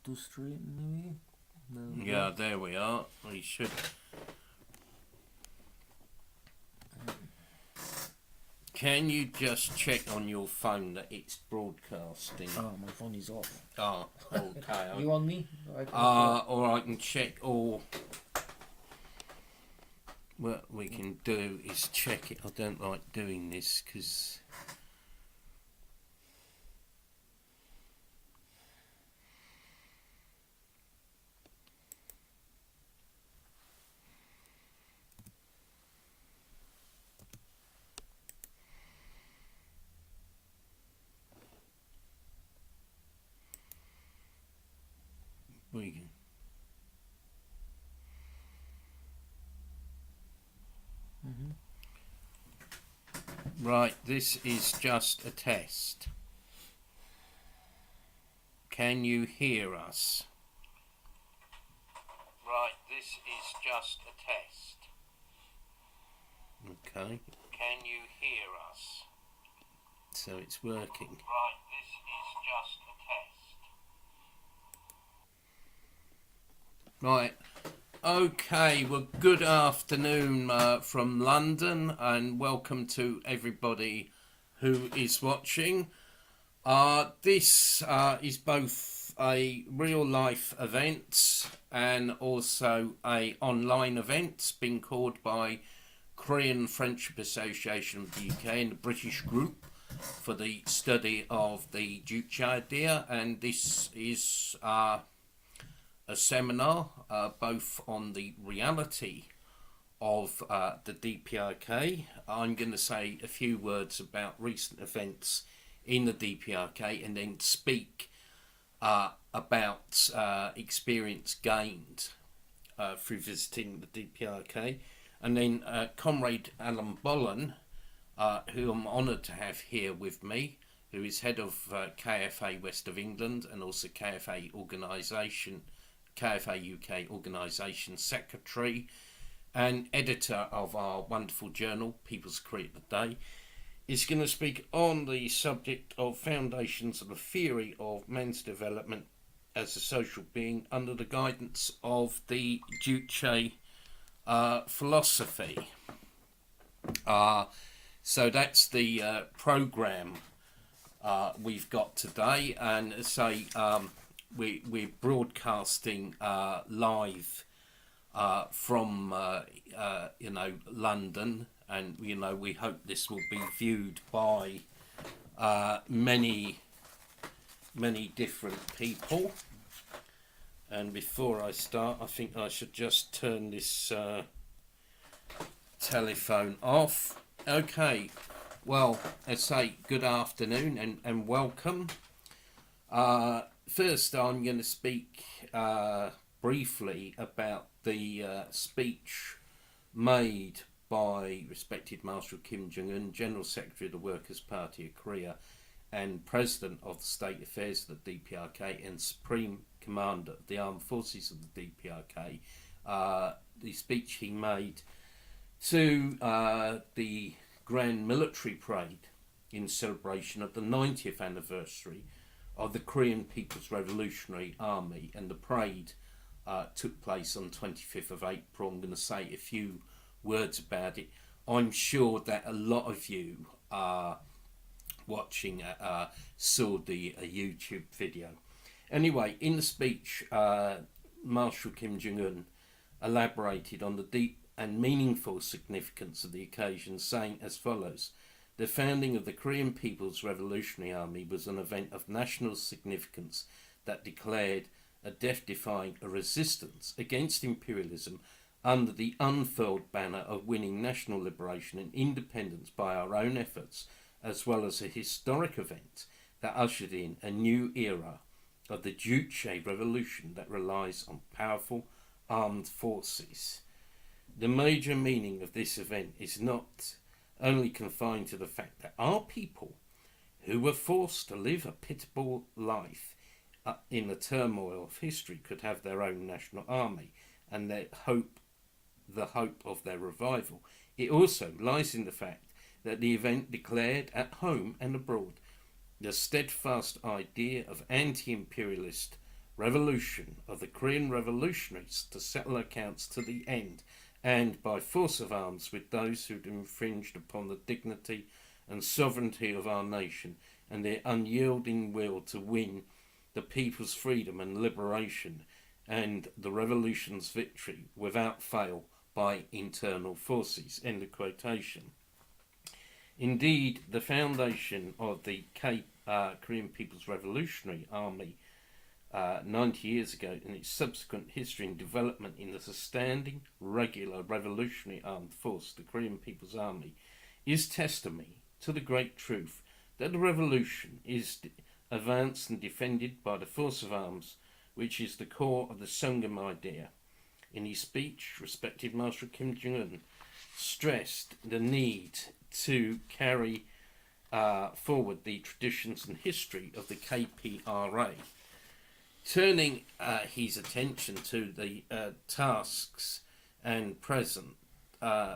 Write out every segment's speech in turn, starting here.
to stream, maybe? No, Yeah, there we are. We should. Can you just check on your phone that it's broadcasting? Oh, my phone is off. Oh, okay. You want me? Or I can check, or what we can do is check it. I don't like doing this because we can. Right, this is just a test. Can you hear us? Right, this is just a test. Okay. Can you hear us? So it's working. Right, this is just a test. Right. Okay, well, good afternoon from London, and welcome to everybody who is watching. This is both a real-life event and also a online event being called by Korean Friendship Association of the UK and the British Group for the study of the Juche Idea, and this is a seminar both on the reality of the DPRK. I'm going to say a few words about recent events in the DPRK and then speak about experience gained through visiting the DPRK. And then Comrade Alan Bolon, who I'm honoured to have here with me, who is head of KFA West of England and also KFA UK Organisation Secretary and editor of our wonderful journal, People's Korea Today, is going to speak on the subject of foundations of the theory of man's development as a social being under the guidance of the Juche philosophy. So that's the programme we've got today, and say we're broadcasting live from London, and we hope this will be viewed by many different people. And before I start, I think I should just turn this telephone off. Okay, well, I say good afternoon and welcome. First, I'm going to speak briefly about the speech made by respected Marshal Kim Jong-un, General Secretary of the Workers' Party of Korea and President of the State Affairs of the DPRK and Supreme Commander of the Armed Forces of the DPRK. The speech he made to the Grand Military Parade in celebration of the 90th anniversary of the Korean People's Revolutionary Army, and the parade took place on 25th of April. I'm going to say a few words about it. I'm sure that a lot of you watching saw the YouTube video. Anyway, in the speech, Marshal Kim Jong-un elaborated on the deep and meaningful significance of the occasion, saying as follows: "The founding of the Korean People's Revolutionary Army was an event of national significance that declared a death-defying resistance against imperialism under the unfurled banner of winning national liberation and independence by our own efforts, as well as a historic event that ushered in a new era of the Juche revolution that relies on powerful armed forces. The major meaning of this event is not only confined to the fact that our people, who were forced to live a pitiable life in the turmoil of history, could have their own national army and the hope of their revival. It also lies in the fact that the event declared at home and abroad the steadfast idea of anti-imperialist revolution of the Korean revolutionaries to settle accounts to the end, and by force of arms with those who'd infringed upon the dignity and sovereignty of our nation, and their unyielding will to win the people's freedom and liberation, and the revolution's victory without fail by internal forces. End of quotation. Indeed, the foundation of the Korean People's Revolutionary Army 90 years ago, and its subsequent history and development in the standing regular revolutionary armed force, the Korean People's Army, is testimony to the great truth that the revolution is advanced and defended by the force of arms, which is the core of the Jong-un idea. In his speech, respected Marshal Kim Jong-un stressed the need to carry forward the traditions and history of the KPRA, turning his attention to the tasks and present.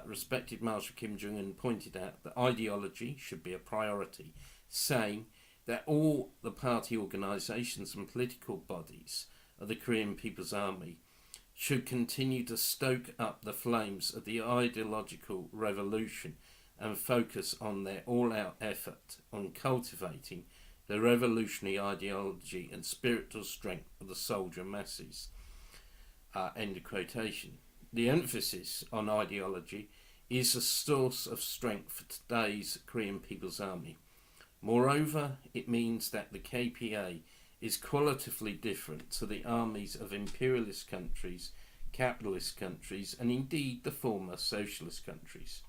Respected Marshal Kim Jong-un pointed out that ideology should be a priority, saying that all the party organisations and political bodies of the Korean People's Army should continue to stoke up the flames of the ideological revolution and focus on their all-out effort on cultivating the revolutionary ideology and spiritual strength of the soldier masses. End of quotation. The emphasis on ideology is a source of strength for today's Korean People's Army. Moreover, it means that the KPA is qualitatively different to the armies of imperialist countries, capitalist countries, and indeed the former socialist countries.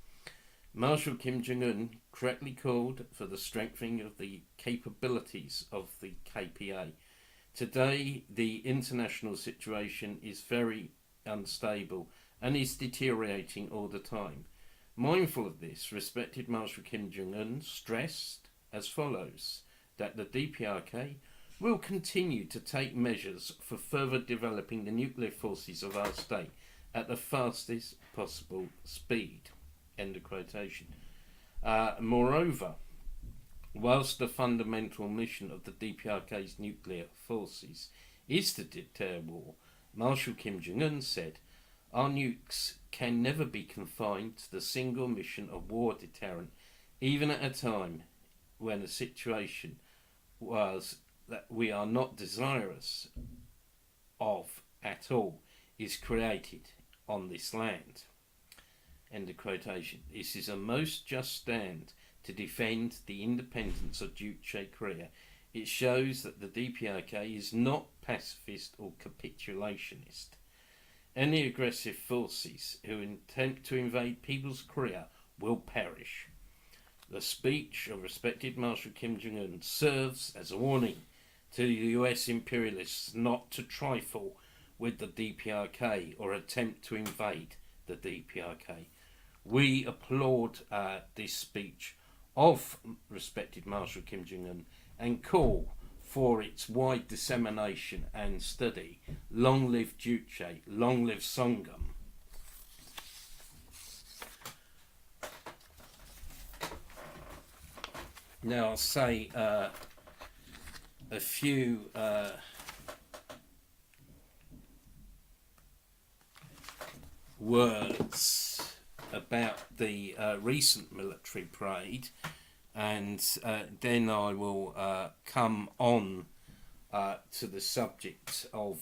Marshal Kim Jong-un correctly called for the strengthening of the capabilities of the KPA. Today, the international situation is very unstable and is deteriorating all the time. Mindful of this, respected Marshal Kim Jong-un stressed as follows, that the DPRK will continue to take measures for further developing the nuclear forces of our state at the fastest possible speed. End of quotation. Moreover, whilst the fundamental mission of the DPRK's nuclear forces is to deter war, Marshal Kim Jong-un said, our nukes can never be confined to the single mission of war deterrent, even at a time when a situation was that we are not desirous of at all is created on this land. End of quotation. This is a most just stand to defend the independence of Juche Korea. It shows that the DPRK is not pacifist or capitulationist. Any aggressive forces who attempt to invade People's Korea will perish. The speech of respected Marshal Kim Jong-un serves as a warning to the US imperialists not to trifle with the DPRK or attempt to invade the DPRK. We applaud this speech of respected Marshal Kim Jong-un and call for its wide dissemination and study. Long live Juche, long live Jong-un. Now I'll say a few words about the recent military parade, and then I will come on to the subject of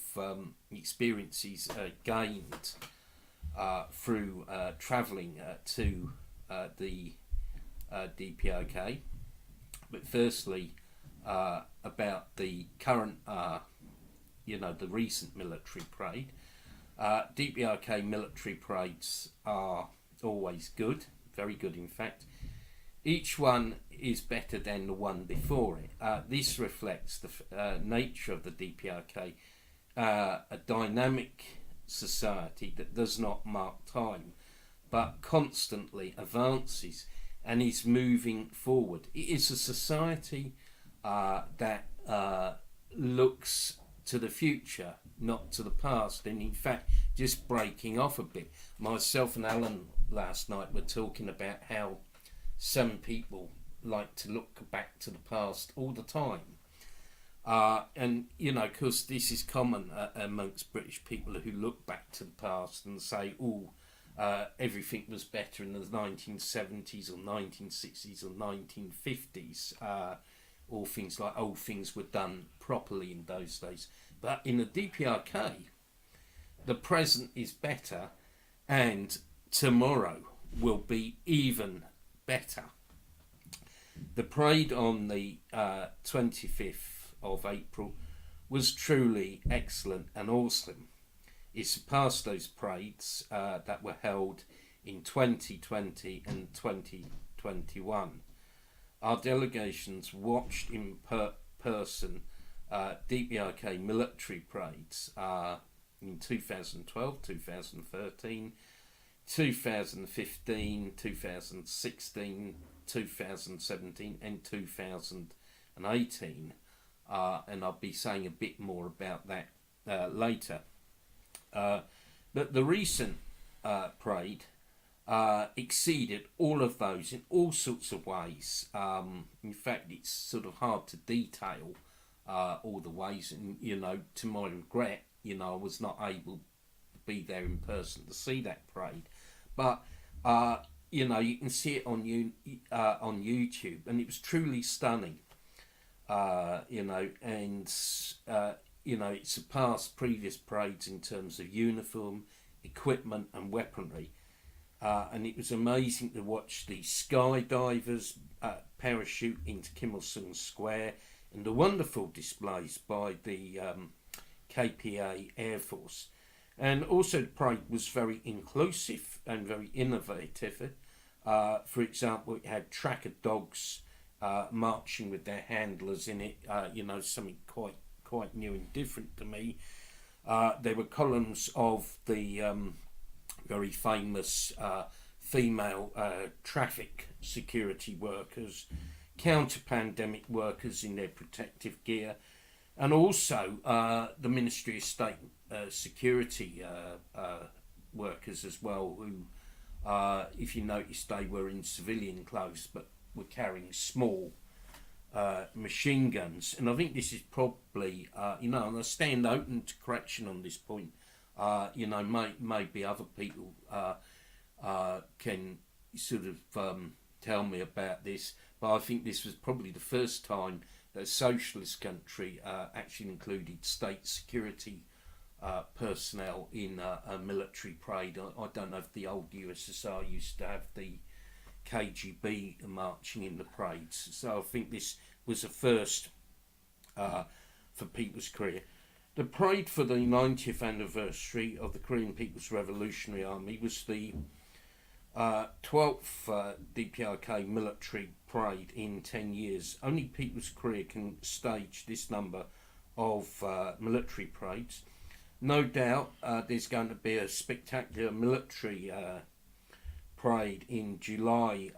experiences gained through travelling to the DPRK. But firstly, about the current, the recent military parade. DPRK military parades are always good, very good in fact. Each one is better than the one before it. This reflects the nature of the DPRK, a dynamic society that does not mark time, but constantly advances and is moving forward. It is a society that looks to the future, not to the past, and in fact just breaking off a bit. Myself and Alan last night were talking about how some people like to look back to the past all the time. And, you know, because this is common amongst British people who look back to the past and say, oh, everything was better in the 1970s or 1960s or 1950s. Or things like, oh, things were done properly in those days. But in the DPRK, the present is better and tomorrow will be even better. The parade on the 25th of April was truly excellent and awesome. It surpassed those parades that were held in 2020 and 2021. Our delegations watched in person DPRK military parades in 2012, 2013, 2015, 2016, 2017 and 2018. And I'll be saying a bit more about that later. But the recent parade exceeded all of those in all sorts of ways. In fact, it's sort of hard to detail all the ways, and you know, to my regret, you know, I was not able to be there in person to see that parade. But you know, you can see it on YouTube, and it was truly stunning. You know, and you know, it surpassed previous parades in terms of uniform, equipment, and weaponry. And it was amazing to watch the skydivers parachute into Kim Il-sung Square, and the wonderful displays by the KPA Air Force. And also the parade was very inclusive and very innovative. For example, it had tracker dogs marching with their handlers in it, you know, something quite new and different to me. There were columns of the very famous female traffic security workers, counter-pandemic workers in their protective gear, and also the Ministry of State security workers as well, who, if you noticed, they were in civilian clothes but were carrying small machine guns. And I think this is probably, you know, and I stand open to correction on this point. You know, maybe other people can sort of tell me about this, but I think this was probably the first time that a socialist country actually included state security personnel in a military parade. I don't know if the old USSR used to have the KGB marching in the parades, so I think this was a first for People's Korea. The parade for the 90th anniversary of the Korean People's Revolutionary Army was the 12th DPRK military parade in 10 years. Only People's Korea can stage this number of military parades. No doubt there's going to be a spectacular military parade in July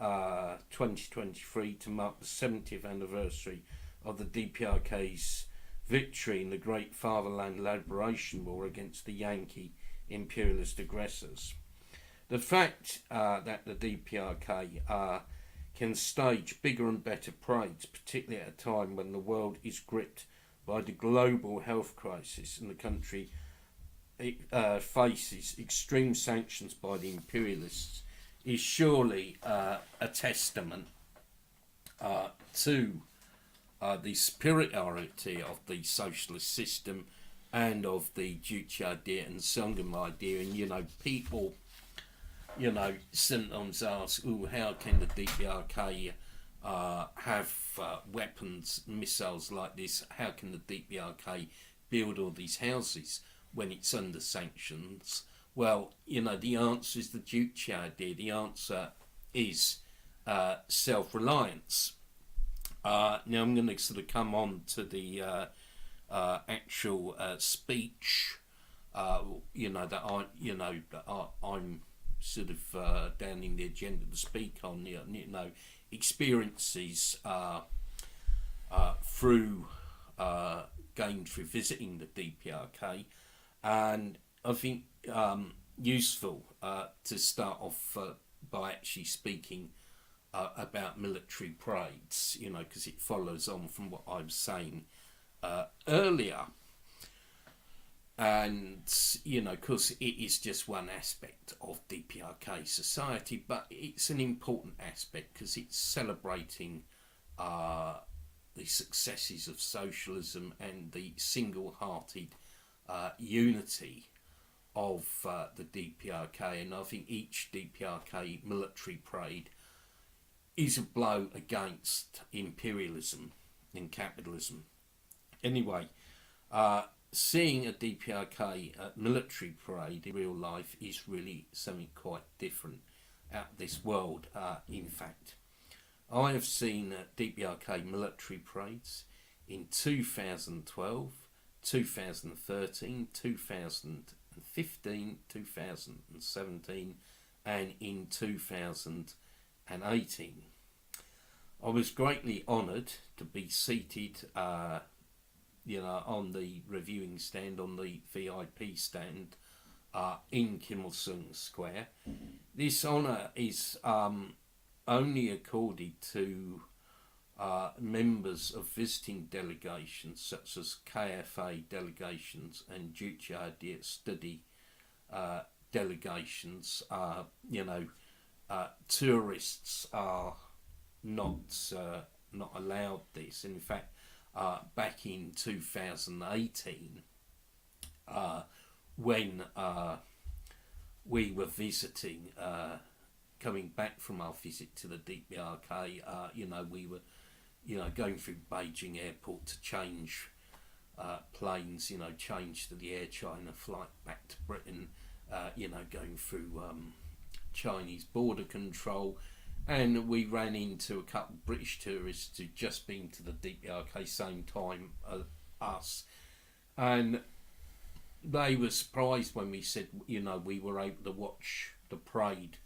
2023 to mark the 70th anniversary of the DPRK's victory in the Great Fatherland Liberation War against the Yankee imperialist aggressors. The fact that the DPRK can stage bigger and better parades, particularly at a time when the world is gripped by the global health crisis and the country faces extreme sanctions by the imperialists, is surely a testament to the superiority of the socialist system and of the Juche Idea and Jong-un idea. And, you know, people, you know, sometimes ask, oh, how can the DPRK have weapons, missiles like this? How can the DPRK build all these houses when it's under sanctions? Well, you know, the answer is the Juche Idea. The answer is self-reliance. Now I'm going to sort of come on to the actual speech, you know, that I'm sort of down in the agenda to speak on, you know, experiences gained through visiting the DPRK, and I think useful to start off by actually speaking about military parades, you know, because it follows on from what I was saying earlier. And, because it is just one aspect of DPRK society, but it's an important aspect because it's celebrating the successes of socialism and the single-hearted unity of the DPRK. And I think each DPRK military parade is a blow against imperialism and capitalism. Anyway, seeing a DPRK military parade in real life is really something quite different out of this world. In fact, I have seen DPRK military parades in 2012, 2013, 2015, 2017 and in 2018. I was greatly honoured to be seated on the reviewing stand, on the VIP stand in Kim Il-sung Square. This honour is only accorded to members of visiting delegations such as KFA delegations and Juche Idea study delegations. Tourists are not allowed this. In fact, back in 2018, when we were visiting, coming back from our visit to the DPRK, we were, going through Beijing airport to change planes, change to the Air China flight back to Britain, going through Chinese border control. And we ran into a couple of British tourists who'd just been to the DPRK same time as us. And they were surprised when we said, we were able to watch the parade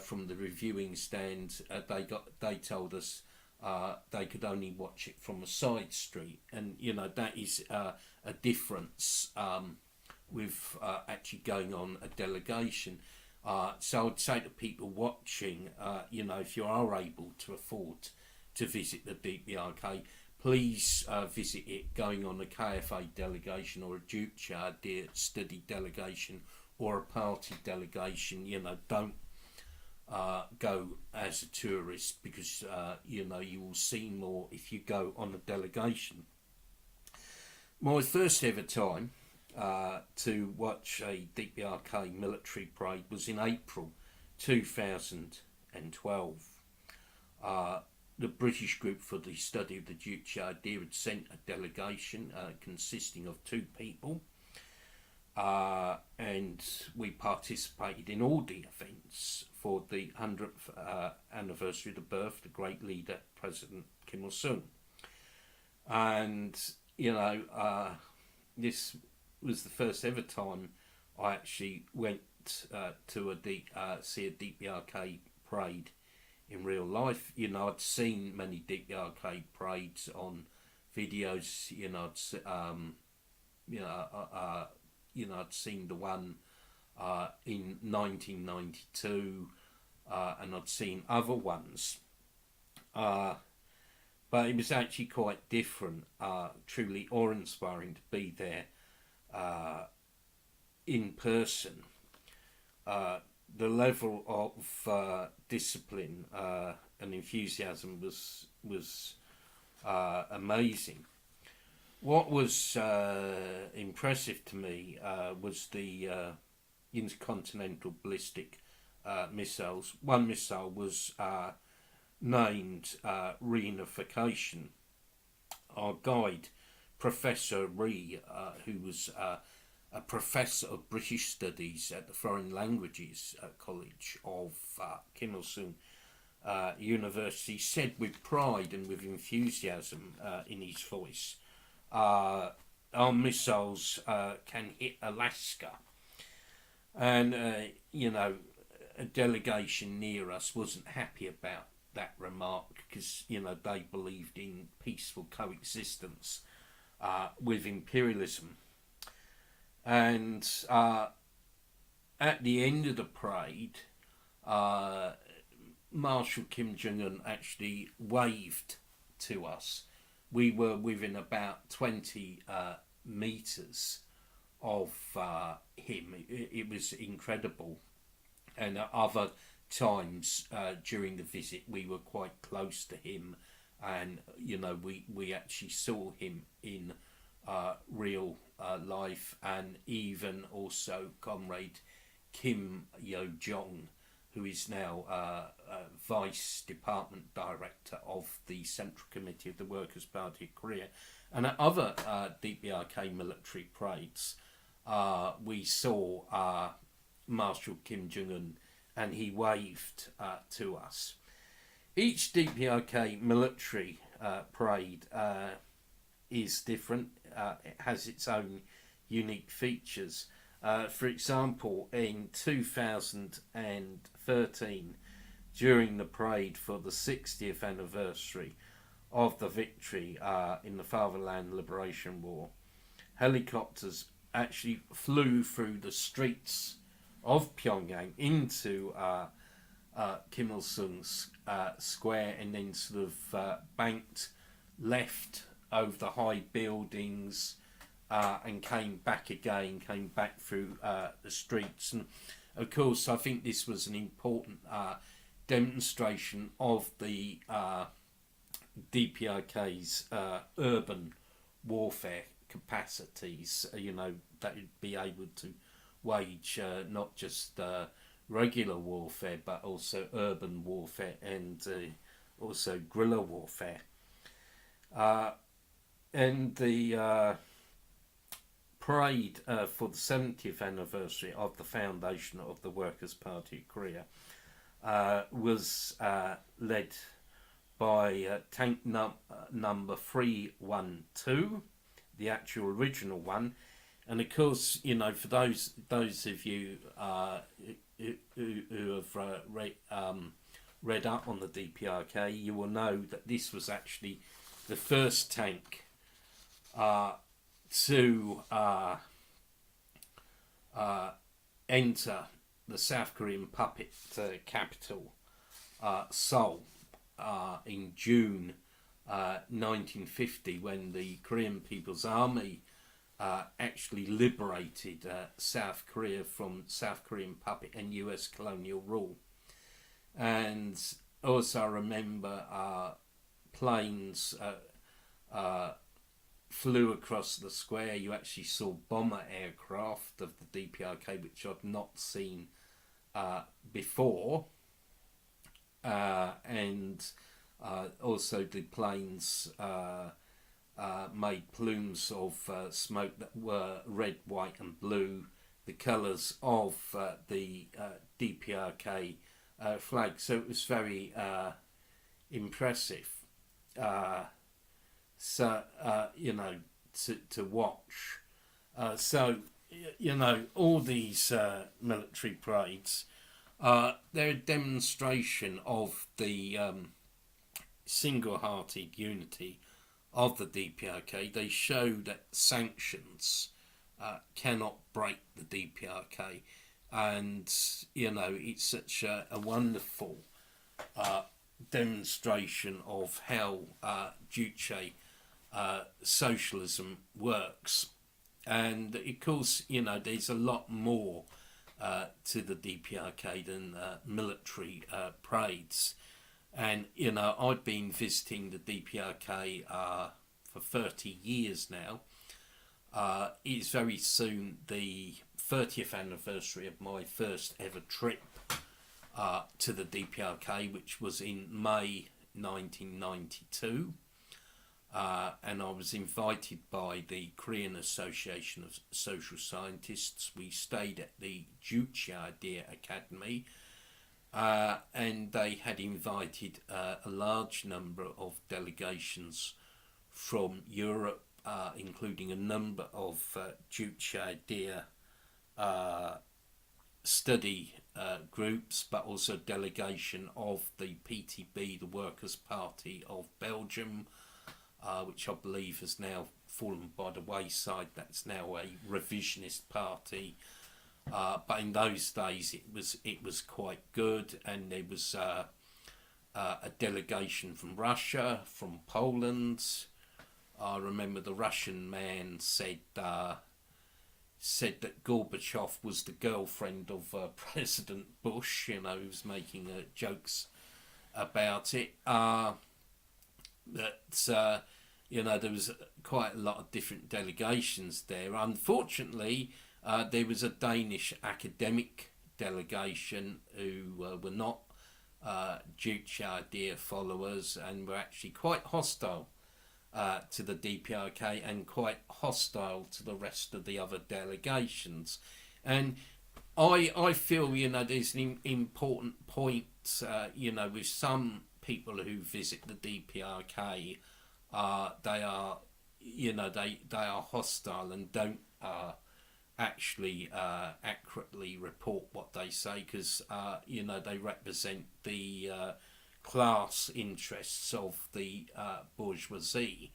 from the reviewing stand. They told us they could only watch it from a side street. And, that is a difference with actually going on a delegation. So I'd say to people watching, if you are able to afford to visit the DPRK, please visit it going on a KFA delegation or a Juche Idea study delegation or a party delegation. Don't go as a tourist because, you will see more if you go on a delegation. My first ever time to watch a DPRK military parade was in April 2012. The British group for the study of the Juche Idea had sent a delegation consisting of 2 people, and we participated in all the events for the 100th anniversary of the birth of the great leader, President Kim Il-sung. And, this was the first ever time I actually went to see a DPRK parade in real life. I'd seen many DPRK parades on videos. I'd seen the one in 1992, and I'd seen other ones. But it was actually quite different, truly awe-inspiring to be there in person. The level of discipline and enthusiasm was amazing. What was impressive to me was the intercontinental ballistic missiles. One missile was named reunification. Our guide, Professor Ree, who was a professor of British Studies at the Foreign Languages College of Kim Il-sung University, said with pride and with enthusiasm in his voice, our missiles can hit Alaska. And, a delegation near us wasn't happy about that remark because, they believed in peaceful coexistence with imperialism. And at the end of the parade, Marshal Kim Jong-un actually waved to us we were within about 20 meters of him. It was incredible. And at other times during the visit, we were quite close to him, and we actually saw him in real life, and even also Comrade Kim Yo-jong, who is now Vice Department Director of the Central Committee of the Workers' Party of Korea. And at other DPRK military parades, we saw Marshal Kim Jong-un, and he waved to us. Each DPRK military parade is different. It has its own unique features. For example, in 2013, during the parade for the 60th anniversary of the victory in the Fatherland Liberation War, helicopters actually flew through the streets of Pyongyang into Kim Il-sung's square, and then sort of banked left over the high buildings and came back through the streets. And of course, I think this was an important demonstration of the DPRK's urban warfare capacities, that it'd be able to wage not just regular warfare, but also urban warfare and also guerrilla warfare. And the parade for the 70th anniversary of the foundation of the Workers' Party of Korea was led by tank number 312, the actual original one. And of course, for those of you who have read up on the DPRK, you will know that this was actually the first tank to enter the South Korean puppet capital, Seoul, in June 1950, when the Korean People's Army actually liberated South Korea from South Korean puppet and US colonial rule. And also I remember planes flew across the square. You actually saw bomber aircraft of the DPRK, which I've not seen before. And also the planes made plumes of smoke that were red, white and blue, the colours of the DPRK flag. So it was very impressive. To watch. All these military parades, they're a demonstration of the single-hearted unity of the DPRK. They show that sanctions cannot break the DPRK, and it's such a wonderful demonstration of how Juche socialism works. And of course, there's a lot more to the DPRK than military parades. And I've been visiting the DPRK for 30 years now. It's very soon the 30th anniversary of my first ever trip to the DPRK, which was in May 1992. And I was invited by the Korean Association of Social Scientists. We stayed at the Juche Idea Academy, and they had invited a large number of delegations from Europe, including a number of Juche Idea study groups, but also a delegation of the PTB, the Workers' Party of Belgium, which I believe has now fallen by the wayside. That's now a revisionist party, but in those days it was quite good. And there was a delegation from Russia, from Poland, I remember the Russian man said that Gorbachev was the girlfriend of President Bush. You know, he was making jokes about it. You know, there was quite a lot of different delegations there. Unfortunately, there was a Danish academic delegation who were not Juche Idea followers and were actually quite hostile to the DPRK and quite hostile to the rest of the other delegations. And I feel, you know, there's an important point, you know, with some people who visit the DPRK, they are, you know, they are hostile and don't actually accurately report what they say, because you know, they represent the class interests of the bourgeoisie,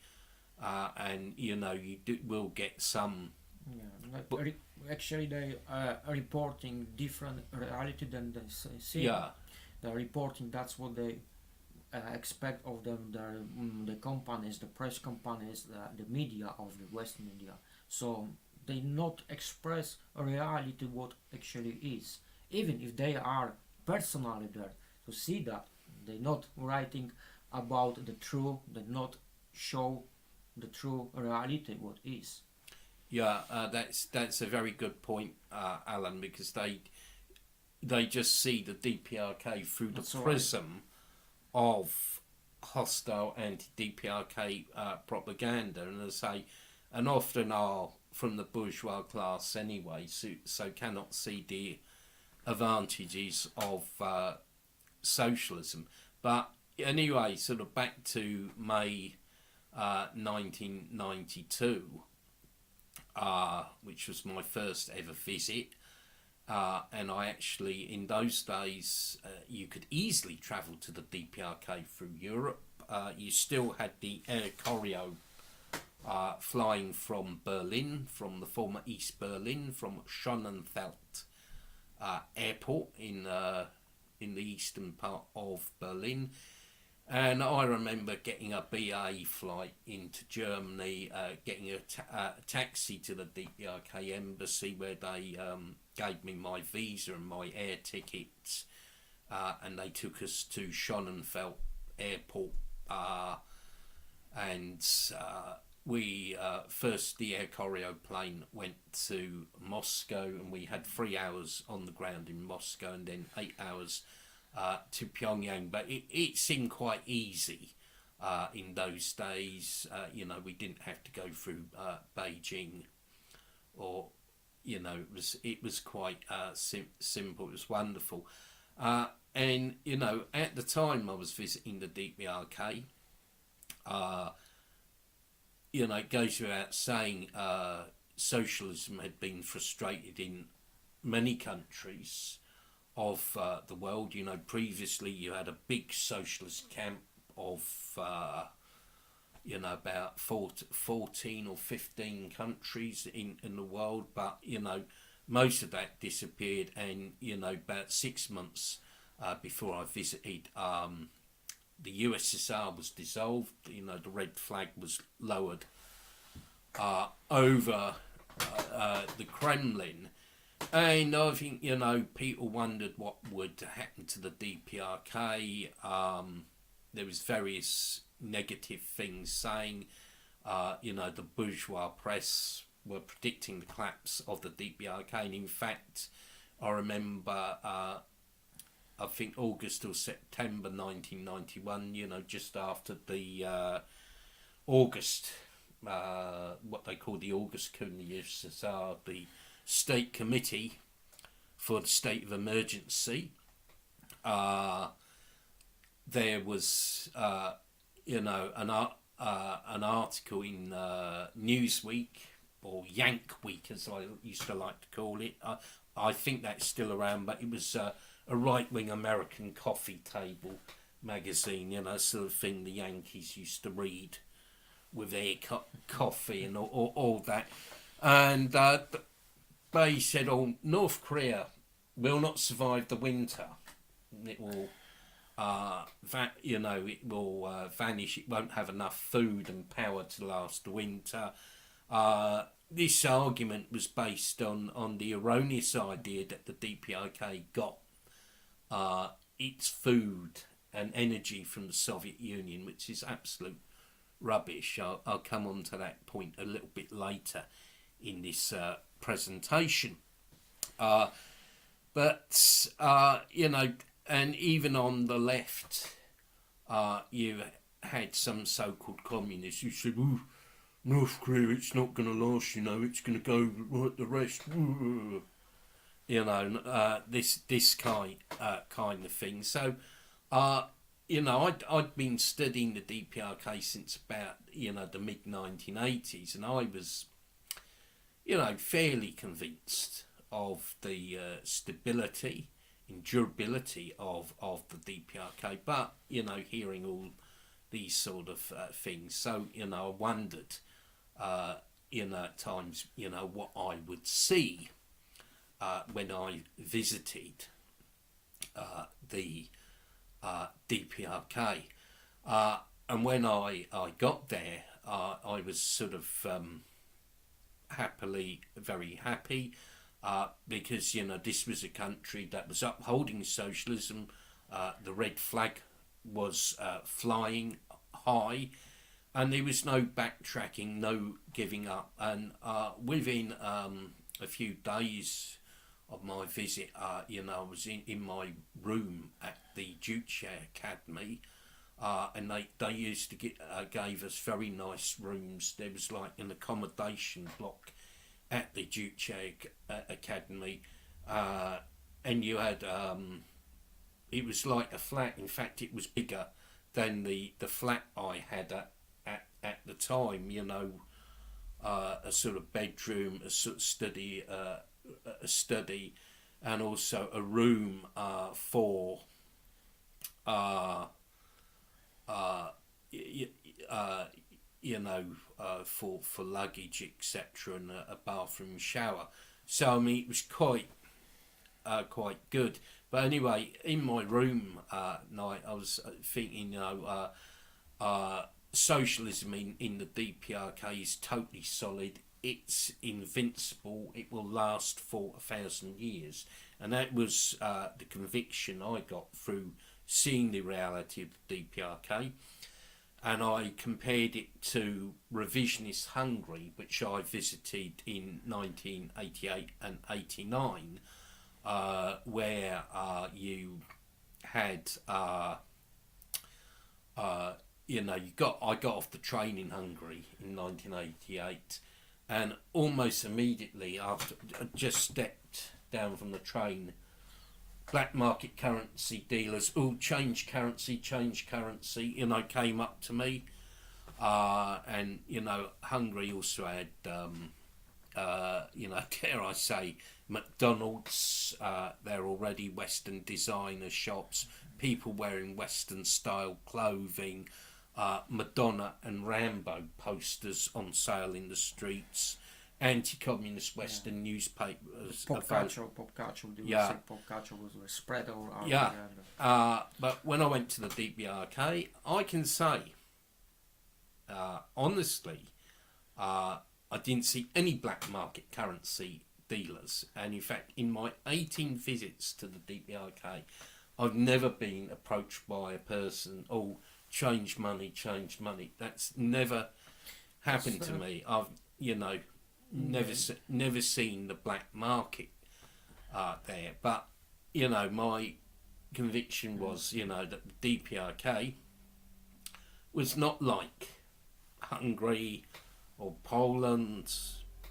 and you know, will get some. Yeah, actually, they are reporting different reality than they see. Yeah, They're reporting that's what they expect of them. The companies, the press companies, the media of the West media. So they not express a reality what actually is, even if they are personally there to see that. They're not writing about the true, they not show the true reality what is. yeah, that's a very good point, Alan, because they just see the DPRK through the That's prism of hostile anti-DPRK propaganda, and they say, and often are from the bourgeois class anyway, so cannot see the advantages of socialism. But anyway, sort of back to May 1992, which was my first ever visit, and I actually, in those days, you could easily travel to the DPRK through Europe. You still had the air choreo flying from Berlin, from the former East Berlin, from Schönefeld airport in the eastern part of Berlin. And I remember getting a BA flight into Germany, getting a taxi to the DPRK embassy, where they gave me my visa and my air tickets, and they took us to Schönefeld airport, and we first, the air choreo plane went to Moscow, and we had 3 hours on the ground in Moscow, and then 8 hours to Pyongyang. But it seemed quite easy in those days. You know, we didn't have to go through Beijing, or you know, it was quite simple. It was wonderful. And you know, at the time I was visiting the DPRK, you know, it goes without saying, socialism had been frustrated in many countries of the world. You know, previously you had a big socialist camp of, you know, about 14 or 15 countries in the world, but, you know, most of that disappeared, and, you know, about 6 months before I visited, the USSR was dissolved. You know, the red flag was lowered over the Kremlin. And I think, you know, people wondered what would happen to the DPRK. There was various negative things saying, you know, the bourgeois press were predicting the collapse of the DPRK. And in fact, I remember, I think August or September 1991, you know, just after the August, what they call the August coup in the USSR, the State Committee for the State of Emergency, there was, you know, an article in Newsweek, or Yank Week as I used to like to call it. I think that's still around, but it was a right-wing American coffee table magazine, you know, sort of thing the Yankees used to read with their coffee and all that. And they said, oh, North Korea will not survive the winter. It will that it will vanish. It won't have enough food and power to last the winter. This argument was based on the erroneous idea that the DPRK got its food and energy from the Soviet Union, which is absolute rubbish. I'll come on to that point a little bit later in this presentation. And even on the left, you had some so-called communists who said, "Oh, North Korea, it's not going to last, it's going to go like the rest." This kind of thing. So, I'd been studying the DPRK since about, the mid-1980s, and I was, fairly convinced of the stability, endurability of the DPRK, but, hearing all these sort of things. So, I wondered, at times, what I would see when I visited the DPRK. And when I got there, I was sort of very happy, because, this was a country that was upholding socialism. The red flag was flying high, and there was no backtracking, no giving up. And within a few days of my visit, I was in my room at the Juche Academy, and they used to gave us very nice rooms. There was like an accommodation block at the Juche Academy, and you had it was like a flat. In fact, it was bigger than the flat I had at the time. A sort of bedroom, a sort of study, a study, and also a room for for luggage, etc., and a bathroom shower. So I mean, it was quite good. But anyway, in my room night, I was thinking, socialism in the DPRK is totally solid. It's invincible. It will last for 1,000 years, and that was the conviction I got through seeing the reality of the DPRK. And I compared it to revisionist Hungary, which I visited in 1988 and 89, where you had I got off the train in Hungary in 1988, and almost immediately after I just stepped down from the train, black market currency dealers, change currency, came up to me, and Hungary also had dare I say, McDonald's. They're already Western designer shops, people wearing Western style clothing, Madonna and Rambo posters on sale in the streets, anti-communist Western newspapers. Pop culture, pop culture was spread all around. Yeah. But when I went to the DPRK, I can say, honestly, I didn't see any black market currency dealers. And in fact, in my 18 visits to the DPRK, I've never been approached by a person, change money. That's never happened to me. I've, never seen the black market there. But, my conviction was, that the DPRK was not like Hungary or Poland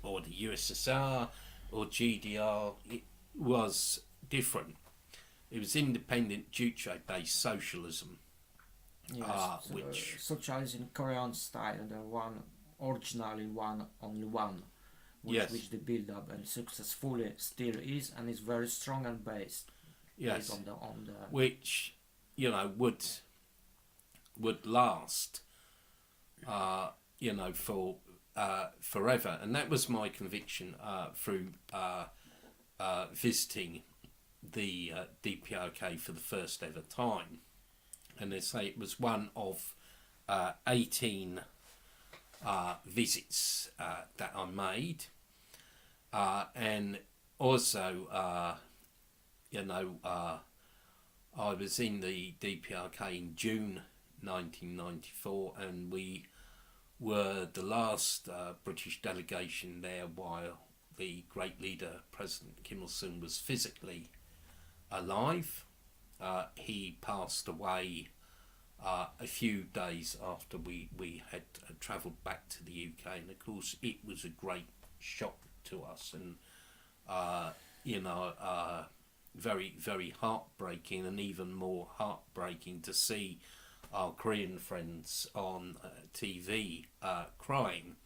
or the USSR or GDR. It was different. It was independent Juche-based socialism. Yes, which socialism in Korean style, the originally only one, which the build up and successfully still is, and is very strong and based on the which would last for forever. And that was my conviction through visiting the DPRK for the first ever time. and they say it was one of 18 visits that I made, and also, I was in the DPRK in June 1994, and we were the last British delegation there while the great leader, President Kim Il-sung, was physically alive. He passed away a few days after we had travelled back to the UK, and of course it was a great shock to us, and very, very heartbreaking, and even more heartbreaking to see our Korean friends on TV crying.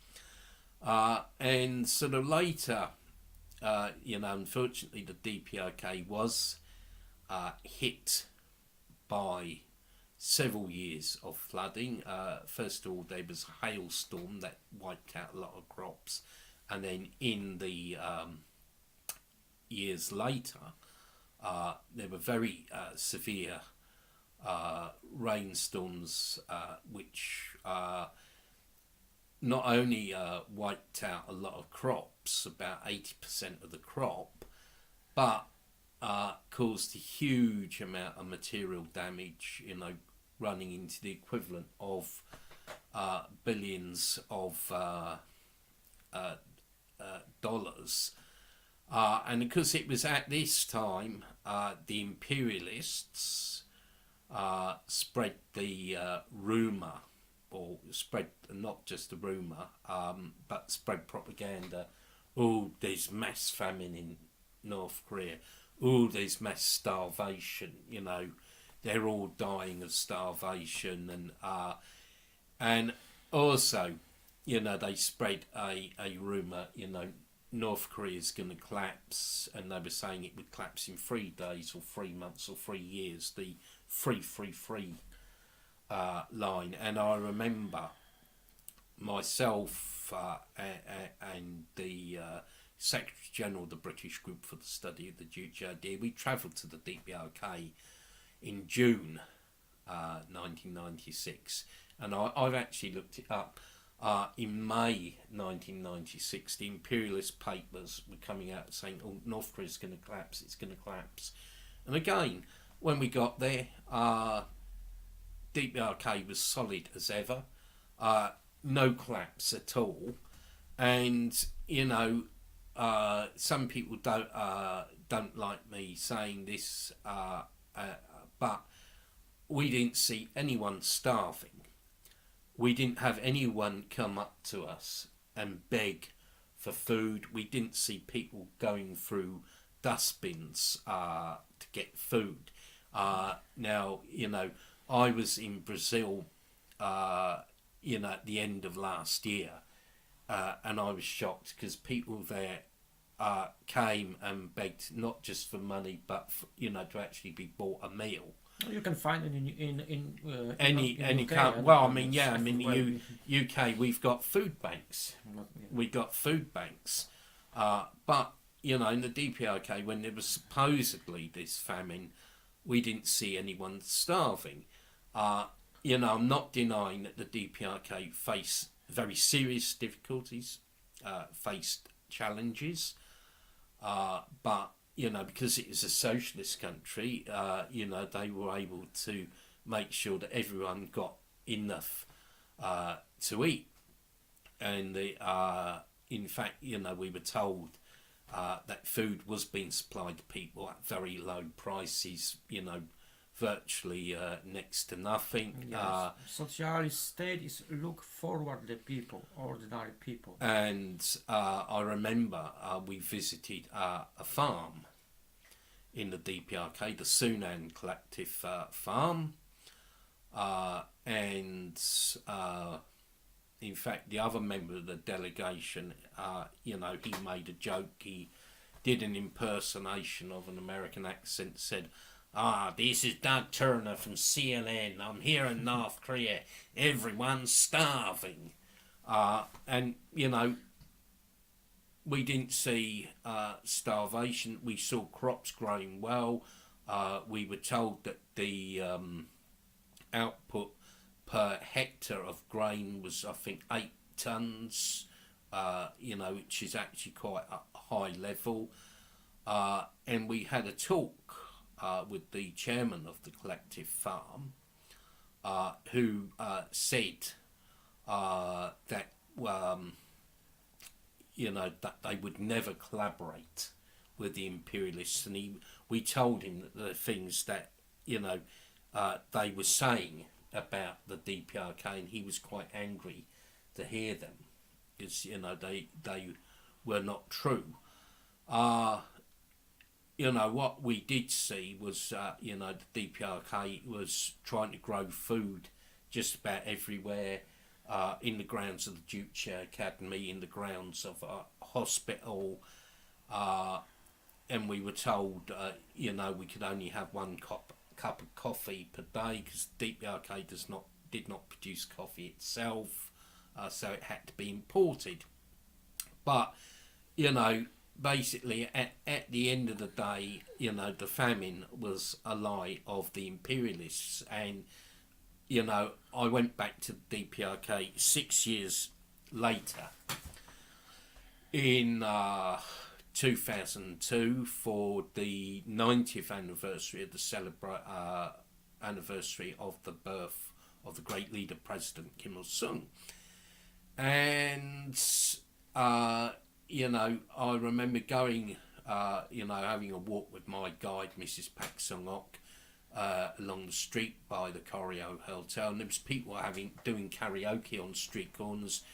And sort of later, unfortunately the DPRK was hit by several years of flooding. First of all, there was a hailstorm that wiped out a lot of crops, and then in the years later, there were very severe rainstorms, which not only wiped out a lot of crops, about 80% of the crop, but caused a huge amount of material damage, running into the equivalent of billions of dollars. And because it was at this time, the imperialists spread the rumour, or spread not just the rumour, but spread propaganda. Oh, there's mass famine in North Korea. Oh, there's mass starvation. They're all dying of starvation, and also, they spread a rumour. North Korea is going to collapse, and they were saying it would collapse in 3 days or 3 months or 3 years. The free line. And I remember myself and the Secretary General of the British Group for the Study of the Juche Idea, we travelled to the DPRK in June 1996, and I've actually looked it up. In May 1996, the imperialist papers were coming out saying, "Oh, North Korea's going to collapse. It's going to collapse." And again, when we got there, DPRK was solid as ever. No collapse at all. And some people don't like me saying this, but we didn't see anyone starving. We didn't have anyone come up to us and beg for food. We didn't see people going through dustbins to get food. Now, I was in Brazil, at the end of last year, and I was shocked because people there came and begged not just for money, but to actually be bought a meal. You can find it in any UK, kind. Well, the UK, we've got food banks. We've got food banks, but in the DPRK, when there was supposedly this famine, we didn't see anyone starving. I'm not denying that the DPRK faced very serious difficulties, faced challenges, but because it is a socialist country, they were able to make sure that everyone got enough to eat. And in fact, we were told that food was being supplied to people at very low prices, virtually next to nothing. Yes. Socialist state is look forward the people, ordinary people. And I remember we visited a farm in the DPRK, the Sunan Collective farm, and in fact the other member of the delegation, he made a joke. He did an impersonation of an American accent, said, "This is Doug Turner from CNN. I'm here in North Korea. Everyone's starving." And, we didn't see starvation. We saw crops growing well. We were told that the output per hectare of grain was, I think, 8 tonnes, which is actually quite a high level. And we had a talk with the chairman of the collective farm, who said that that they would never collaborate with the imperialists, and we told him that the things that they were saying about the DPRK, and he was quite angry to hear them, because they were not true. What we did see was the DPRK was trying to grow food just about everywhere, in the grounds of the Juche Academy, in the grounds of a hospital, and we were told we could only have one cup of coffee per day, because DPRK did not produce coffee itself, so it had to be imported. But basically at the end of the day, the famine was a lie of the imperialists. And I went back to the DPRK 6 years later in 2002 for the 90th anniversary of the anniversary of the birth of the great leader President Kim Il-sung. And I remember going having a walk with my guide, Mrs. Pak Sung-ok, along the street by the Koryo Hotel, and there was people doing karaoke on street corners,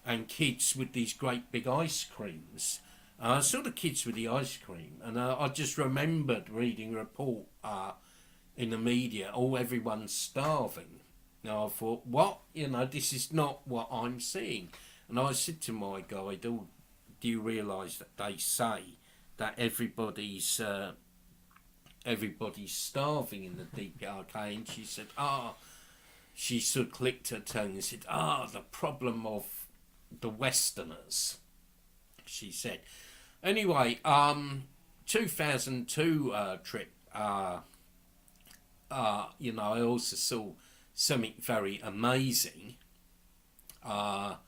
and kids with these great big ice creams. I saw the kids with the ice cream, and I just remembered reading a report in the media, everyone's starving. Now I thought, what? This is not what I'm seeing. And I said to my guide, do you realise that they say that everybody's starving in the DPRK? And she said, she sort of clicked her tongue and said, the problem of the Westerners, she said. Anyway, 2002 trip, I also saw something very amazing. I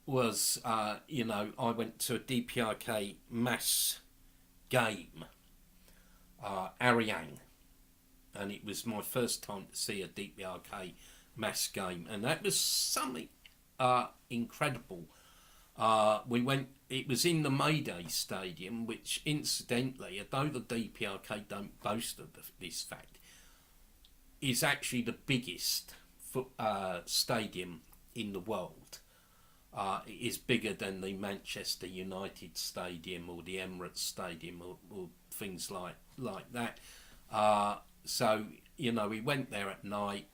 went to a DPRK mass game, Ariang, and it was my first time to see a DPRK mass game, and that was something incredible. It was in the Mayday Stadium, which incidentally, although the DPRK don't boast of this fact, is actually the biggest stadium in the world. It is bigger than the Manchester United Stadium or the Emirates Stadium or things like that. So we went there at night.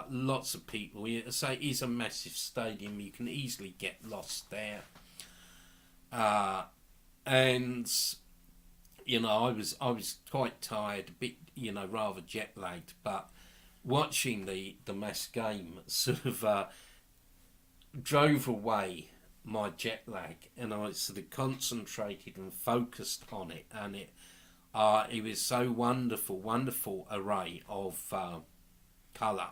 Lots of people. So it is a massive stadium. You can easily get lost there. And I was quite tired, a bit rather jet lagged, but watching the mass game sort of drove away my jet lag, and I sort of concentrated and focused on it, and it was so wonderful array of colour,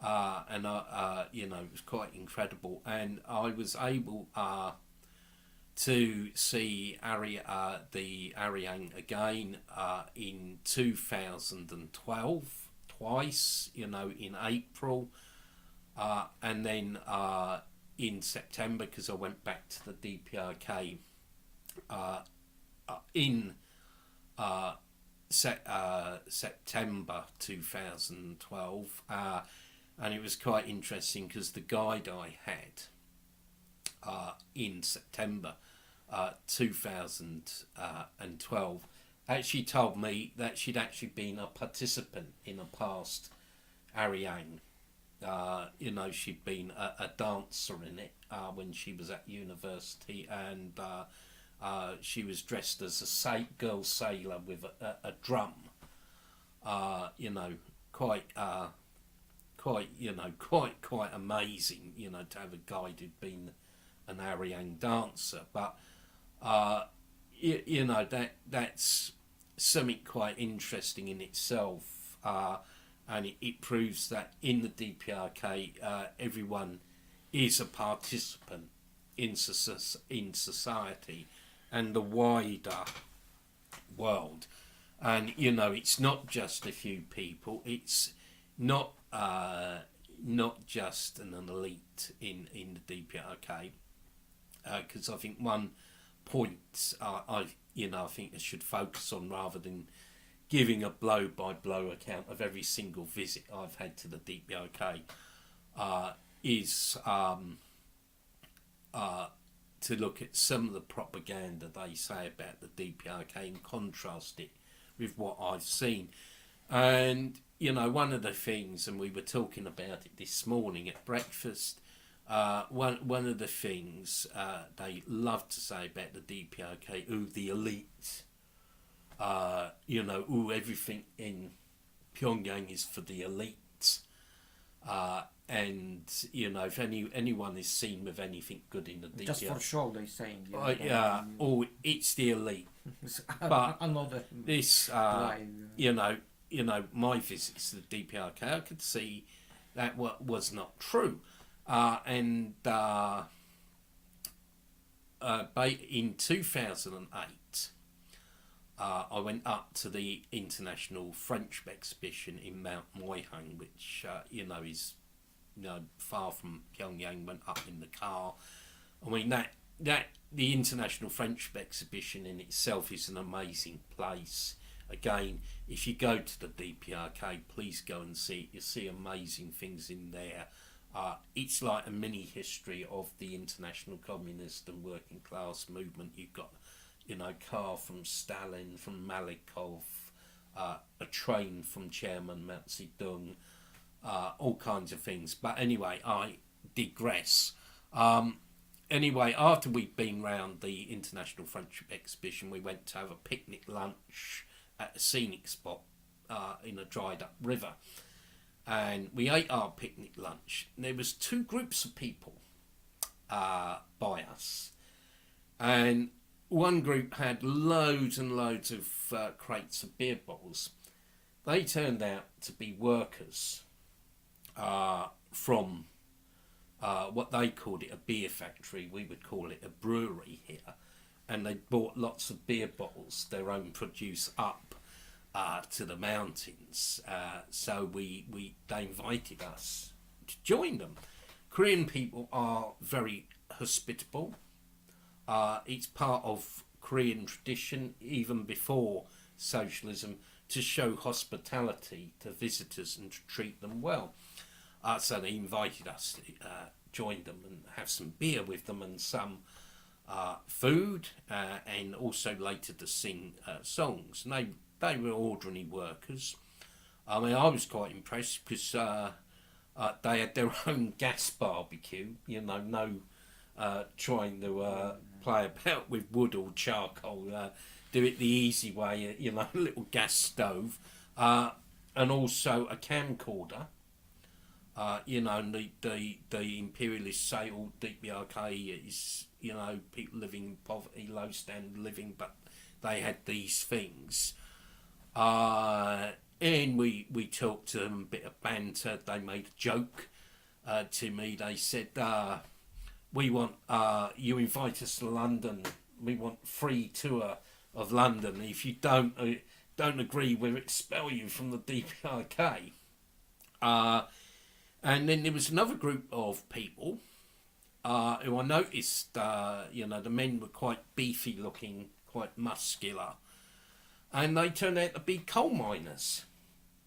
and it was quite incredible, and I was able to see the Ariang again in 2012 twice, in April, and then in September, because I went back to the DPRK in September 2012, and it was quite interesting because the guide I had in September 2012 actually told me that she'd actually been a participant in a past Ariang. She'd been a dancer in it when she was at university, and she was dressed as a girl sailor with a drum. Quite amazing, to have a guide who'd been an Ariang dancer. But that's something quite interesting in itself. and it proves that in the DPRK, everyone is a participant in society and the wider world. And it's not just a few people. It's not just an elite in the DPRK. Because I think one point I think I should focus on, rather than giving a blow by blow account of every single visit I've had to the DPRK, is to look at some of the propaganda they say about the DPRK and contrast it with what I've seen. And one of the things, and we were talking about it this morning at breakfast, one of the things they love to say about the DPRK, the elite, everything in Pyongyang is for the elite, and if anyone is seen with anything good in the DPRK, just for show, they saying. It's the elite. But another this, my visits to the DPRK, I could see that was not true. In 2008, I went up to the International Friendship Exhibition in Mount Moihang, which is far from Pyongyang. Went up in the car. I mean that the International Friendship Exhibition in itself is an amazing place. Again, if you go to the DPRK, please go and see it. You see amazing things in there. It's like a mini history of the international communist and working class movement. You've got, car from Stalin, from Malikov, a train from Chairman Mao Zedong, all kinds of things. But anyway, I digress. Anyway, after we'd been round the International Friendship Exhibition, we went to have a picnic lunch at a scenic spot in a dried up river. And we ate our picnic lunch. And there was two groups of people by us. And one group had loads and loads of crates of beer bottles. They turned out to be workers from what they called it a beer factory. We would call it a brewery here. And they bought lots of beer bottles, their own produce, up to the mountains. So they invited us to join them. Korean people are very hospitable. It's part of Korean tradition, even before socialism, to show hospitality to visitors and to treat them well. So they invited us to join them and have some beer with them and some food, and also later to sing songs. And they were ordinary workers. I mean, I was quite impressed because they had their own gas barbecue, no trying to play about with wood or charcoal, do it the easy way, a little gas stove, and also a camcorder. And the imperialists say all DPRK is, people living in poverty, low standard living, but they had these things. And we talked to them, a bit of banter. They made a joke to me. They said, we want, you invite us to London, we want free tour of London. If you don't agree, we'll expel you from the DPRK. And then there was another group of people who I noticed, the men were quite beefy looking, quite muscular. And they turned out to be coal miners.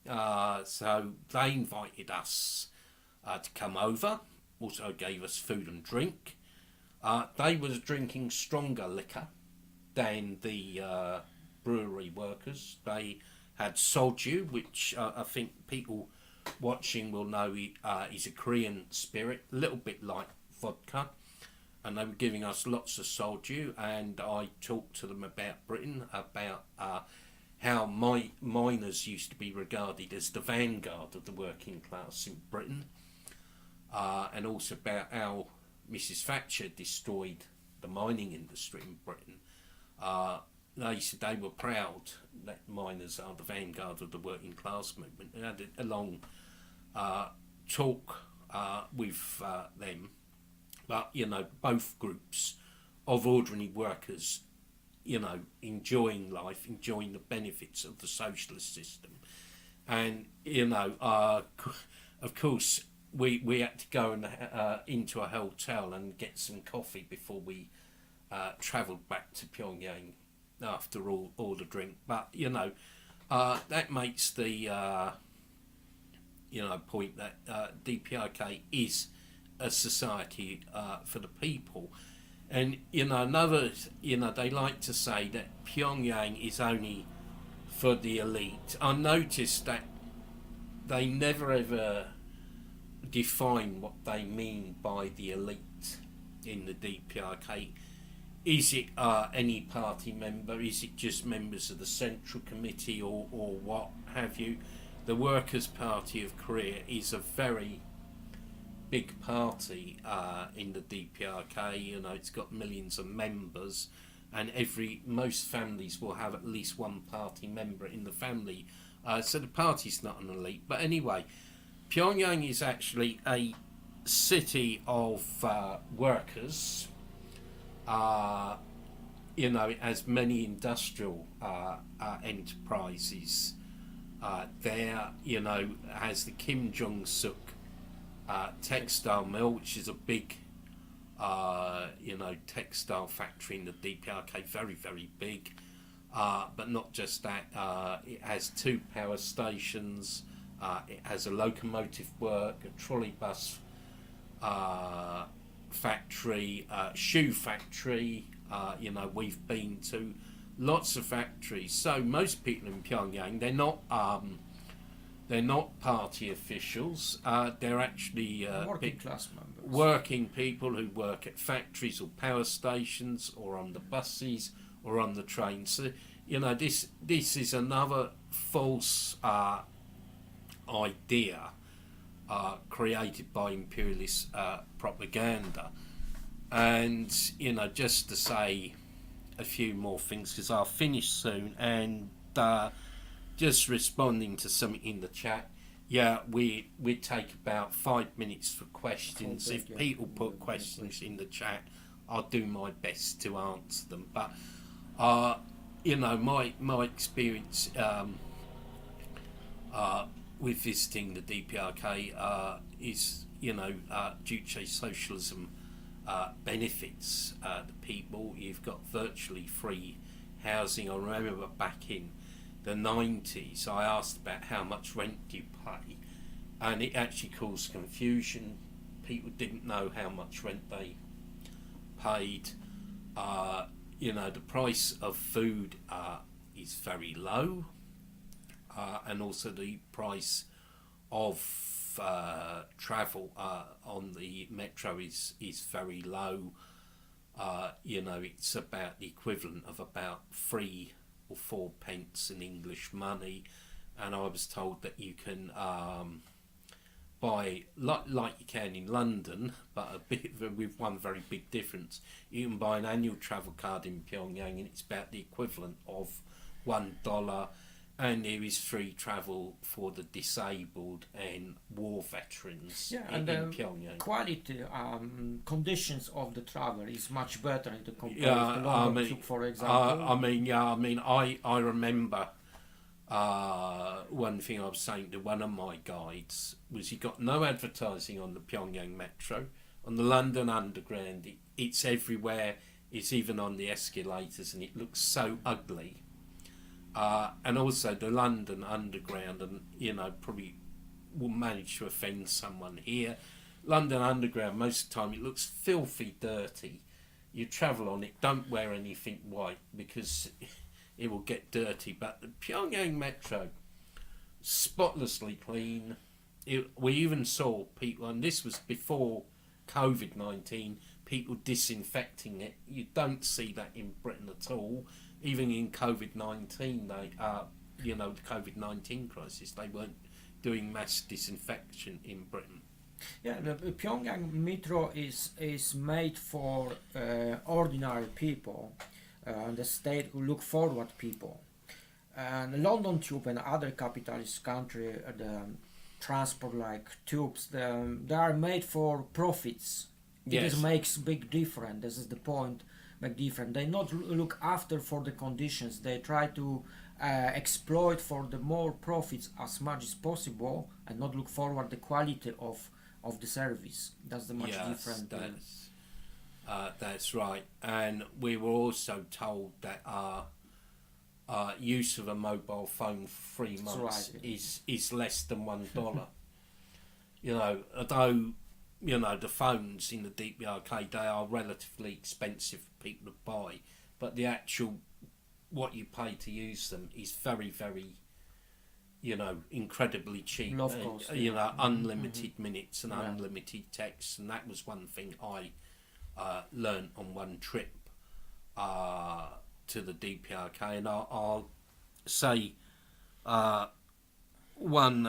So they invited us to come over, also gave us food and drink. They was drinking stronger liquor than the brewery workers. They had soju, which I think people watching will know is a Korean spirit, a little bit like vodka. And they were giving us lots of soju, and I talked to them about Britain, about how miners used to be regarded as the vanguard of the working class in Britain, and also about how Mrs. Thatcher destroyed the mining industry in Britain. they said they were proud that miners are the vanguard of the working class movement. They had a long talk with them, but both groups of ordinary workers, enjoying life, enjoying the benefits of the socialist system, and of course we had to go into a hotel and get some coffee before we travelled back to Pyongyang after all the drink. But that makes the point that DPRK is a society for the people. And another, they like to say that Pyongyang is only for the elite. I noticed that they never ever define what they mean by the elite in the DPRK. Is it any party member? Is it just members of the Central Committee or what have you? The Workers' Party of Korea is a very big party in the DPRK. It's got millions of members, and most families will have at least one party member in the family. So the party's not an elite. But anyway, Pyongyang is actually a city of workers. It has many industrial enterprises there. It has the Kim Jong-suk textile mill, which is a big textile factory in the DPRK, very, very big. But not just that, it has 2 power stations, it has a locomotive work, a trolley bus factory, shoe factory. We've been to lots of factories. So most people in Pyongyang, they're not party officials. They're actually working class members, working people who work at factories or power stations or on the buses or on the trains. So this is another false idea created by imperialist propaganda. And just to say a few more things, because I'll finish soon, and just responding to something in the chat. We take about 5 minutes for questions. If people put questions in the chat, I'll do my best to answer them. But my experience with visiting the DPRK is Juche socialism benefits the people. You've got virtually free housing. I remember back in the 90s, I asked about how much rent do you pay, and it actually caused confusion. People didn't know how much rent they paid. The price of food is very low, and also the price of travel on the metro is very low. It's about the equivalent of about 3 or 4 pence in English money, and I was told that you can buy like you can in London, but a bit with one very big difference. You can buy an annual travel card in Pyongyang, and it's about the equivalent of $1. And there is free travel for the disabled and war veterans in Pyongyang. Quality conditions of the travel is much better in the comparison to London, for example. I remember one thing I was saying to one of my guides was he got no advertising on the Pyongyang metro. On the London Underground, it's everywhere. It's even on the escalators, and it looks so ugly. And also the London Underground, and probably will manage to offend someone here. London Underground, most of the time it looks filthy dirty. You travel on it, don't wear anything white because it will get dirty. But the Pyongyang metro, spotlessly clean. We even saw people, and this was before COVID-19, people disinfecting it. You don't see that in Britain at all. Even in COVID-19, the COVID-19 crisis, they weren't doing mass disinfection in Britain. Yeah, the Pyongyang metro is made for ordinary people, and the state who look forward people. And London Tube and other capitalist country, the transport like tubes, they are made for profits. It Yes. makes big difference. This is the point. Make difference. They not look after for the conditions. They try to exploit for the more profits as much as possible, and not look forward the quality of the service. That's the much Yes, different. that's right. And we were also told that our use of a mobile phone for 3 months right. is less than $1. You know, although you know the phones in the DPRK, they are relatively expensive for people to buy, but the actual what you pay to use them is very, very, you know, incredibly cheap. Low cost, You yeah. know, unlimited minutes and unlimited text, and that was one thing I learned on one trip to the DPRK, and I'll say one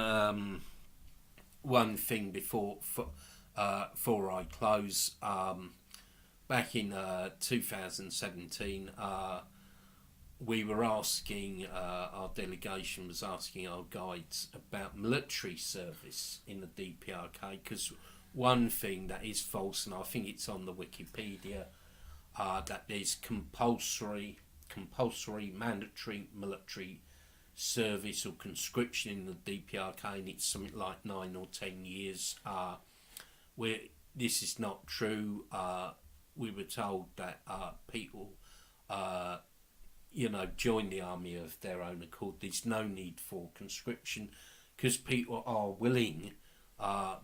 thing before I close. Back in 2017, we were asking, our delegation was asking our guides about military service in the DPRK, because one thing that is false, and I think it's on the Wikipedia, that there's compulsory mandatory military service or conscription in the DPRK, and it's something like 9 or 10 years. Where this is not true. We were told that people, you know, join the army of their own accord. There's no need for conscription, because people are willing,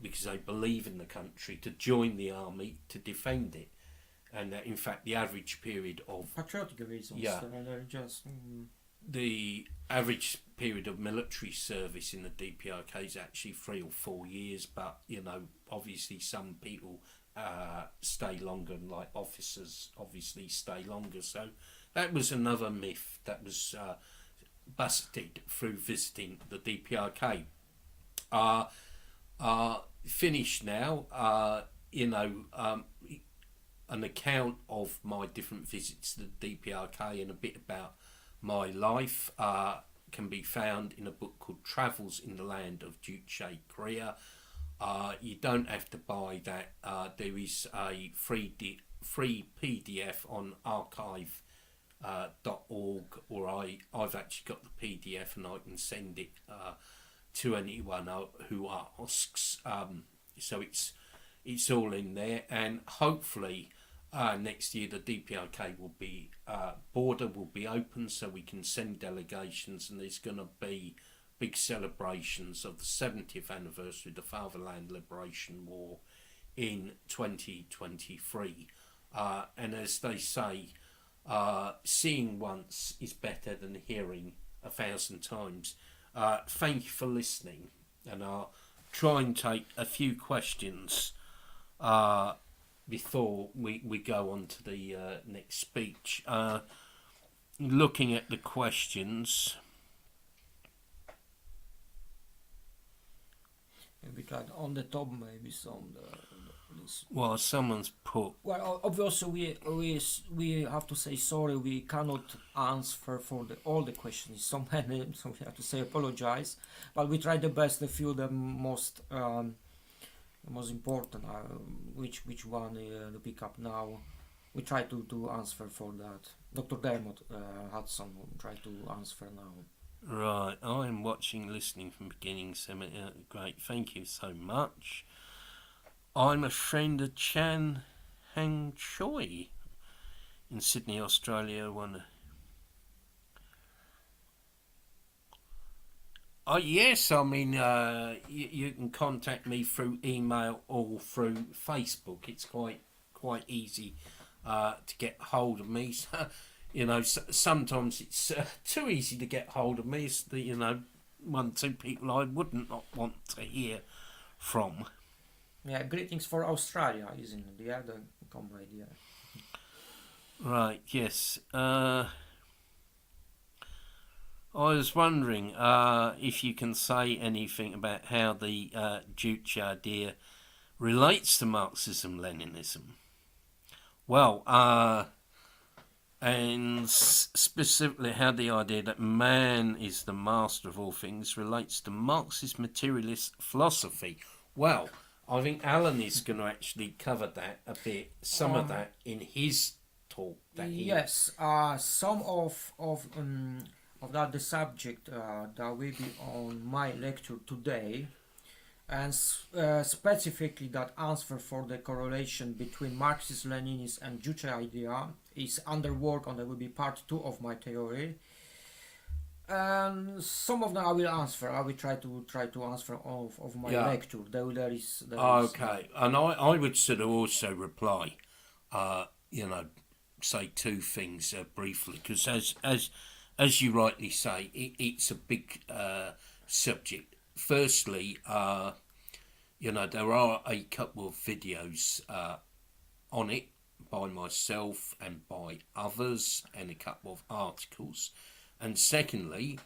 because they believe in the country, to join the army to defend it. And in fact, the average period of Patriotic reasons. Yeah. They're just. the average period of military service in the DPRK is actually 3 or 4 years, but you know, obviously some people stay longer, and like officers obviously stay longer. So that was another myth that was busted through visiting the DPRK. Finished now. You know, an account of my different visits to the DPRK and a bit about my life can be found in a book called Travels in the Land of Juche Idea. You don't have to buy that. There is a free PDF on archive.org, or I've actually got the PDF and I can send it to anyone who asks. So it's all in there, and hopefully next year the DPRK will be border will be open, so we can send delegations, and there's going to be big celebrations of the 70th anniversary of the Fatherland Liberation War in 2023. And as they say, seeing once is better than hearing 1,000 times. Thank you for listening, and I'll try and take a few questions before we go on to the next speech. Looking at the questions. We tried on the top maybe some. Well, someone's put. Well, obviously we have to say sorry. We cannot answer for all the questions. So many, so we have to say apologize. But we try the best. A few the most important. Which one to pick up now? We try to answer for that. Dr. Dermot Hudson will try to answer now. Right, I'm watching, listening from beginning. Great, thank you so much. I'm a friend of Chan Hang Choi in Sydney, Australia. Yes, I mean, you can contact me through email or through Facebook. It's quite easy to get hold of me. So, you know, sometimes it's too easy to get hold of me. It's the, you know, 1-2 people I wouldn't not want to hear from. Yeah, greetings for Australia, isn't it? Yeah, the comrade, yeah. Right, yes. I was wondering if you can say anything about how the Juche Idea relates to Marxism-Leninism. Well, and specifically how the idea that man is the master of all things relates to Marxist materialist philosophy. Well, I think Alan is going to actually cover that a bit, some of that in his talk. Yes, some of that the subject that will be on my lecture today, and specifically that answer for the correlation between Marxist-Leninism and Juche Idea is under work, and that will be part 2 of my theory. And some of them I will answer. I will try to answer of my lecture. There is okay, and I would sort of also reply, say 2 things briefly, because as you rightly say, it's a big subject. Firstly, there are a couple of videos on it by myself and by others, and a couple of articles. And secondly,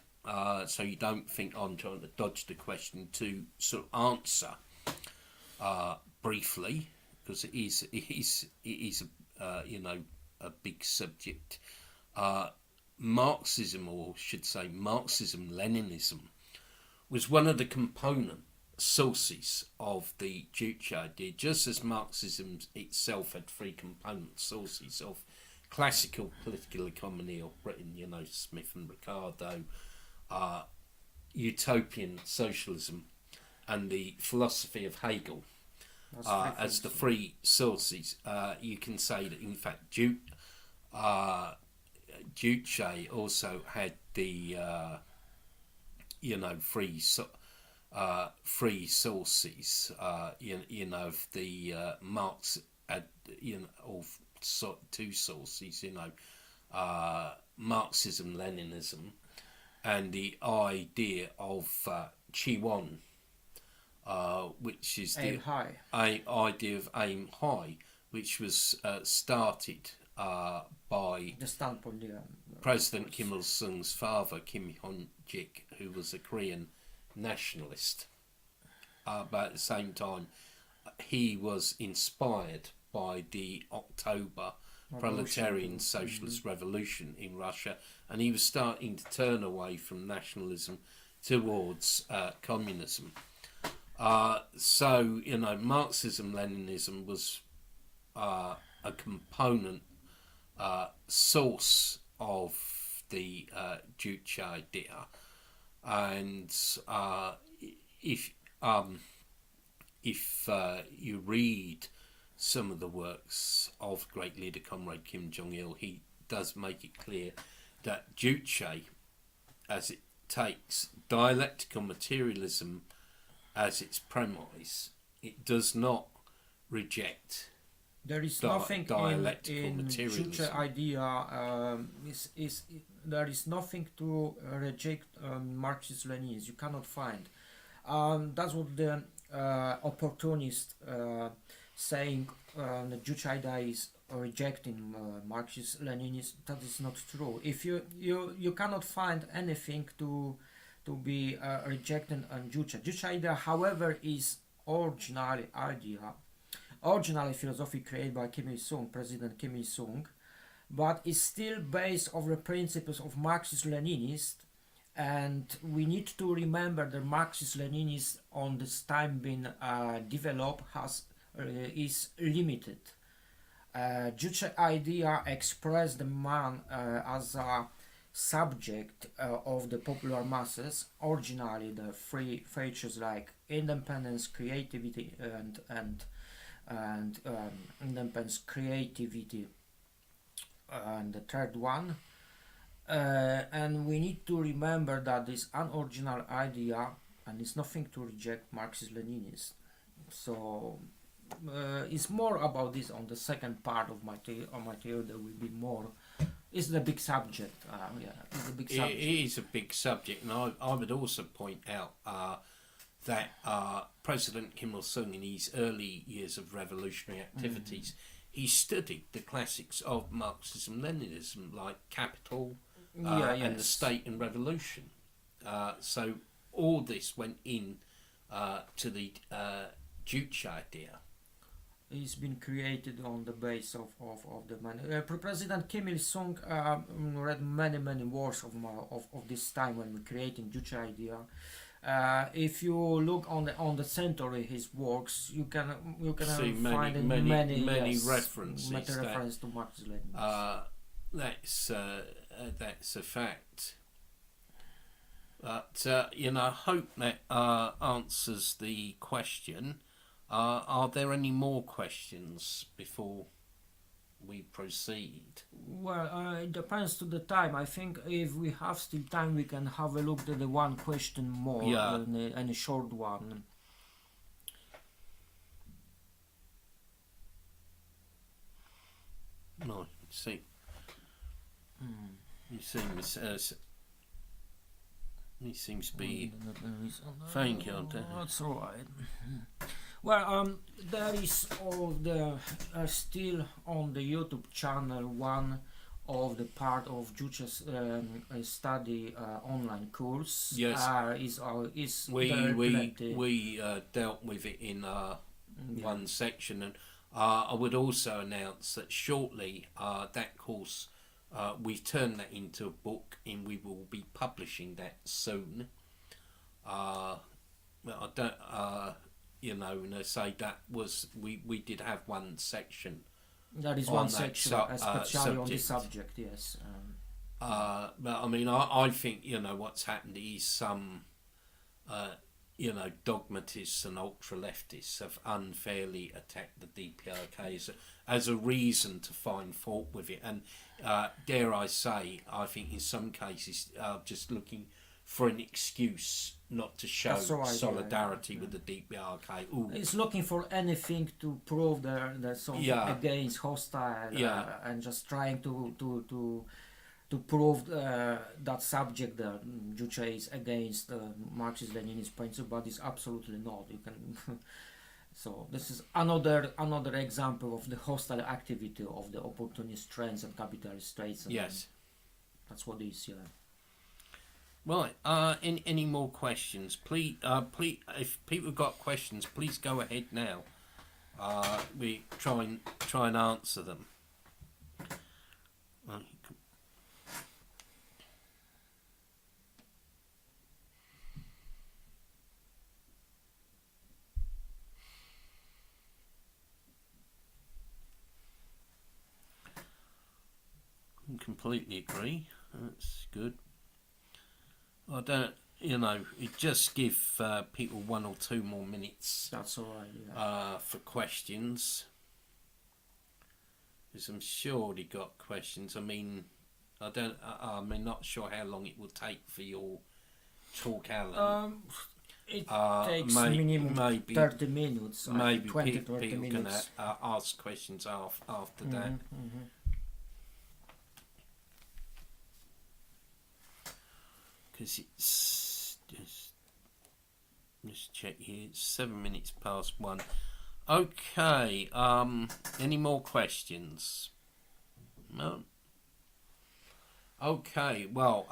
so you don't think I'm trying to dodge the question, to sort of answer briefly, because it is a big subject. Marxism, or should say Marxism-Leninism, was one of the component sources of the Juche idea, just as Marxism itself had 3 component sources of classical political economy of Britain, Smith and Ricardo, utopian socialism, and the philosophy of Hegel. As the 3 sources, you can say that in fact Juche also had the 3 sources, of the Marx, of 2 sources, Marxism-Leninism, and the idea of Qi-Wan, which is the idea of aim high, which was started by the standpoint, President Kim Il-sung's father, Kim Hyun-jik, who was a Korean nationalist. But at the same time, he was inspired by the October proletarian socialist revolution in Russia, and he was starting to turn away from nationalism towards communism. So, Marxism-Leninism was a component source of the Juche idea, and if you read some of the works of great leader Comrade Kim Jong-il, he does make it clear that Juche, as it takes dialectical materialism as its premise, it does not reject. There is nothing in materialism. Juche idea. There is nothing to reject Marxist-Leninism. You cannot find. That's what the opportunist saying the Juche idea is rejecting Marxist-Leninism. That is not true. If you cannot find anything to be rejected on Juche. Juche idea, however, is originally philosophy created by Kim Il-sung, President Kim Il-sung, but is still based on the principles of Marxist-Leninism, and we need to remember that Marxist-Leninism on this time being developed is limited. Juche idea expressed the man as a subject of the popular masses. Originally, the 3 features like independence, creativity, and independence, creativity, and the third one. And we need to remember that this unoriginal idea, and it's nothing to reject Marxist-Leninism. So it's more about this on the second part of my theory. There will be more. It's the big subject. It's a big subject. It is a big subject, and I would also point out that President Kim Il-sung, in his early years of revolutionary activities, he studied the classics of Marxism-Leninism, like Capital and The State and Revolution. So all this went in to the Juche idea. It's been created on the base of the man. President Kim Il Sung read many words of this time when we're creating Juche Idea. If you look on the center of his works, you can see find many yes, references. many reference to Marx Lenin. That's a fact. But I hope that answers the question. Are there any more questions before we proceed? Well, it depends to the time. I think if we have still time, we can have a look at the one question more, Yeah. and a short one. No, see. He seems to be. Thank you. That's all right. Well, there is still on the YouTube channel one of the part of Juche's study online course. Yes. Is We dealt with it in one section, and I would also announce that shortly that course we've turned that into a book, and we will be publishing that soon. I don't. And I say that was we did have one section. That is on one that section, especially on the subject. Yes. But I mean, I think what's happened is some, dogmatists and ultra leftists have unfairly attacked the DPRK as a reason to find fault with it, and dare I say, I think in some cases just looking for an excuse not to show solidarity with the DPRK. Ooh. It's looking for anything to prove they're something against, hostile, and just trying to prove that subject that Juche is against Marxist-Leninist principle, but it's absolutely not. You can. So this is another example of the hostile activity of the opportunist trends and capitalist states. And yes, that's what it is. Yeah. Right. Any more questions? Please, if people have got questions, please go ahead now. We try and answer them. Completely agree. That's good. I don't, it just give people 1 or 2 more minutes. That's all right. Yeah. For questions. Because I'm sure they got questions. I mean, I'm not sure how long it will take for your talk, Alan. It takes minimum maybe 30 minutes. Maybe 20, people 30 minutes. Can ask questions after that. Mm-hmm. Because it's just check here. It's 7 minutes past 1. Okay. Any more questions? No. Okay. Well,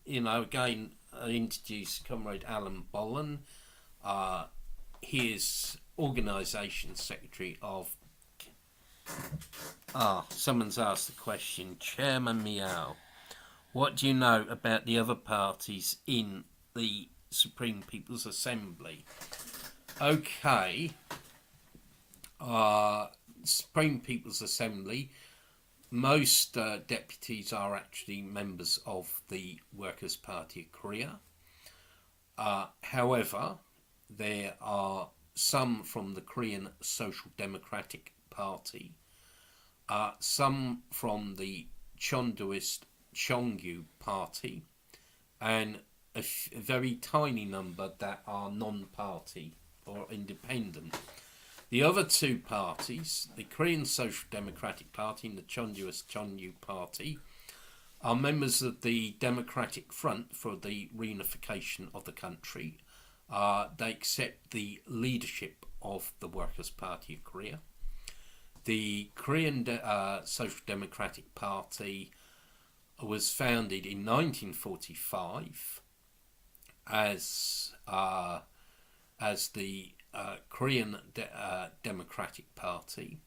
again, I introduce Comrade Alan Bolon. He is Organisation Secretary of. Someone's asked the question. Chairman Meow. What do you know about the other parties in the Supreme People's Assembly? Okay. Supreme People's Assembly, most deputies are actually members of the Workers' Party of Korea. However, there are some from the Korean Social Democratic Party, some from the Chondoist Jong-un Party, and a very tiny number that are non-party or independent. The other 2 parties, the Korean Social Democratic Party and the Chondoist Jong-un Party, are members of the Democratic Front for the Reunification of the country. They accept the leadership of the Workers' Party of Korea. The Korean Social Democratic Party was founded in 1945 as the Korean Democratic Party.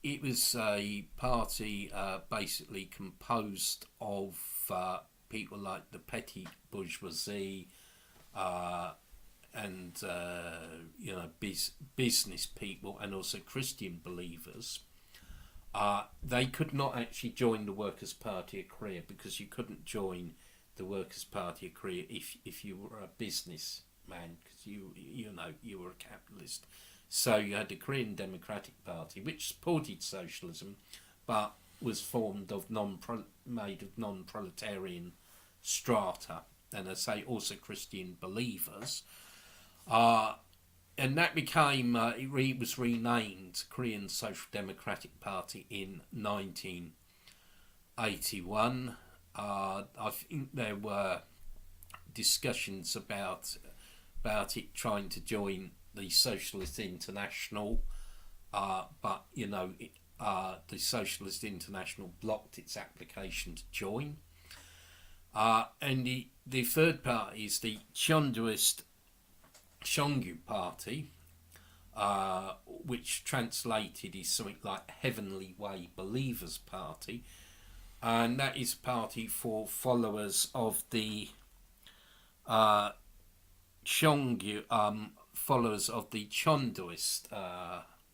It was a party basically composed of people like the petty bourgeoisie and business people, and also Christian believers. They could not actually join the Workers' Party of Korea, because you couldn't join the Workers' Party of Korea if you were a businessman, because you were a capitalist. So you had the Korean Democratic Party, which supported socialism, but was formed of made of non-proletarian strata, and I say also Christian believers. And that became, it was renamed Korean Social Democratic Party in 1981. I think there were discussions about it trying to join the Socialist International, but the Socialist International blocked its application to join. And the third party is the Chondoist Chongyu Party, which translated is something like Heavenly Way Believers Party, and that is a party for followers of the Chondoist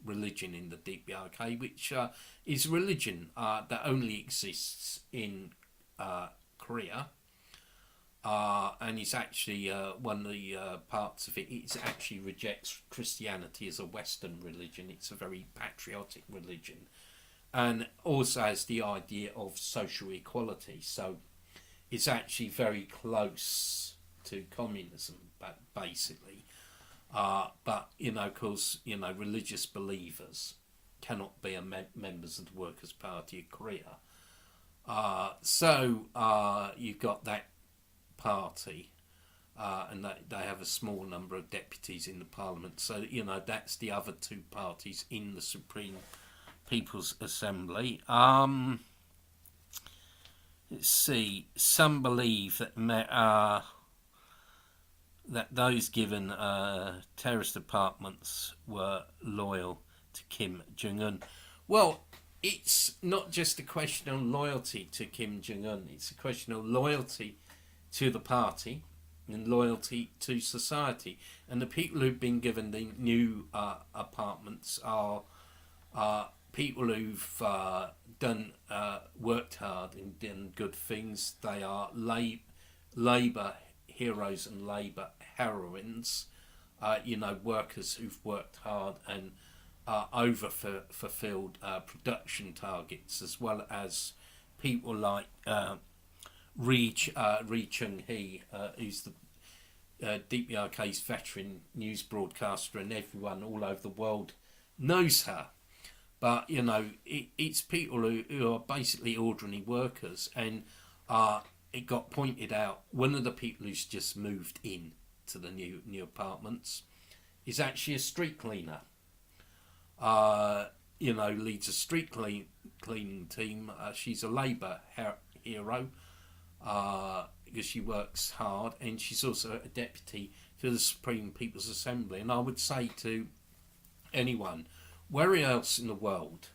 religion in the DPRK, which is a religion that only exists in Korea. And it's actually one of the parts of it. It actually rejects Christianity as a Western religion. It's a very patriotic religion, and also has the idea of social equality. So it's actually very close to communism, basically. But of course, religious believers cannot be members of the Workers' Party of Korea. So you've got that party, and they have a small number of deputies in the parliament. So that's the other two parties in the Supreme People's Assembly. Let's see. Some believe that those given terrorist apartments were loyal to Kim Jong-un. Well, it's not just a question of loyalty to Kim Jong-un. It's a question of loyalty to the party and loyalty to society. And the people who've been given the new apartments are people who've worked hard and done good things. They are labour heroes and labour heroines. Workers who've worked hard and fulfilled production targets, as well as people like Ri Chung-hee, who's the DPRK's veteran news broadcaster, and everyone all over the world knows her. But it's people who are basically ordinary workers, and it got pointed out one of the people who's just moved in to the new apartments is actually a street cleaner. Leads a street cleaning team. She's a labour hero. Because she works hard, and she's also a deputy to the Supreme People's Assembly. And I would say to anyone, where else in the world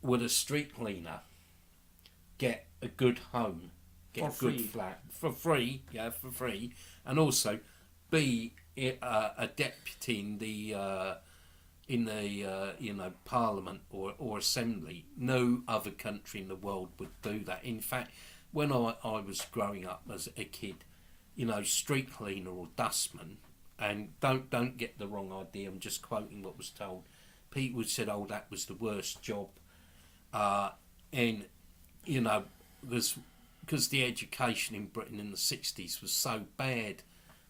would a street cleaner get a good home, get a good flat for free, and also be a deputy in the Parliament or Assembly? No other country in the world would do that. In fact, when I was growing up as a kid, street cleaner or dustman, and don't get the wrong idea, I'm just quoting what was told. People said, "Oh, that was the worst job," and because the education in Britain in the 60s was so bad,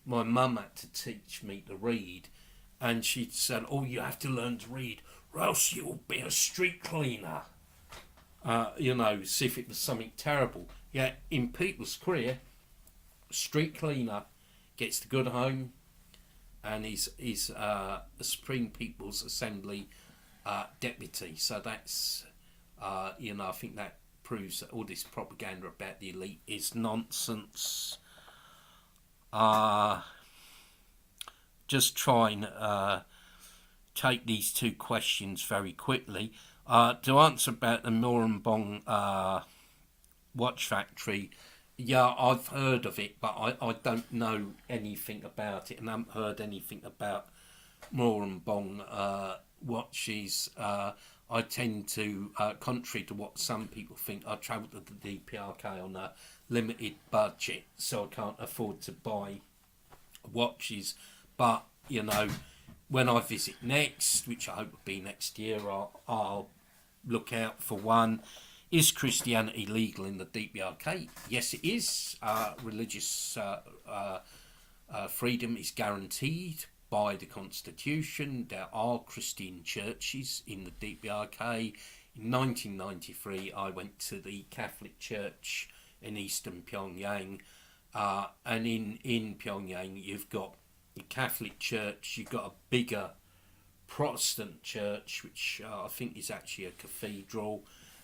my mum had to teach me to read, and she said, "Oh, you have to learn to read, or else you'll be a street cleaner." As if it was something terrible. Yeah, in people's career, street cleaner gets the good home, and is a Supreme People's Assembly deputy. So that's, I think that proves that all this propaganda about the elite is nonsense. just try and take these two questions very quickly. To answer about the Moranbong watch factory, yeah, I've heard of it, but I don't know anything about it, and I haven't heard anything about Moranbong watches. I tend to, contrary to what some people think, I travel to the DPRK on a limited budget, so I can't afford to buy watches. But, you know, when I visit next, which I hope will be next year, I'll look out for one. Is Christianity legal in the DPRK? Yes, it is. Religious freedom is guaranteed by the Constitution. There are Christian churches in the DPRK. In 1993, I went to the Catholic Church in eastern Pyongyang, and in Pyongyang you've got the Catholic Church, you've got a bigger Protestant church, which I think is actually a cathedral,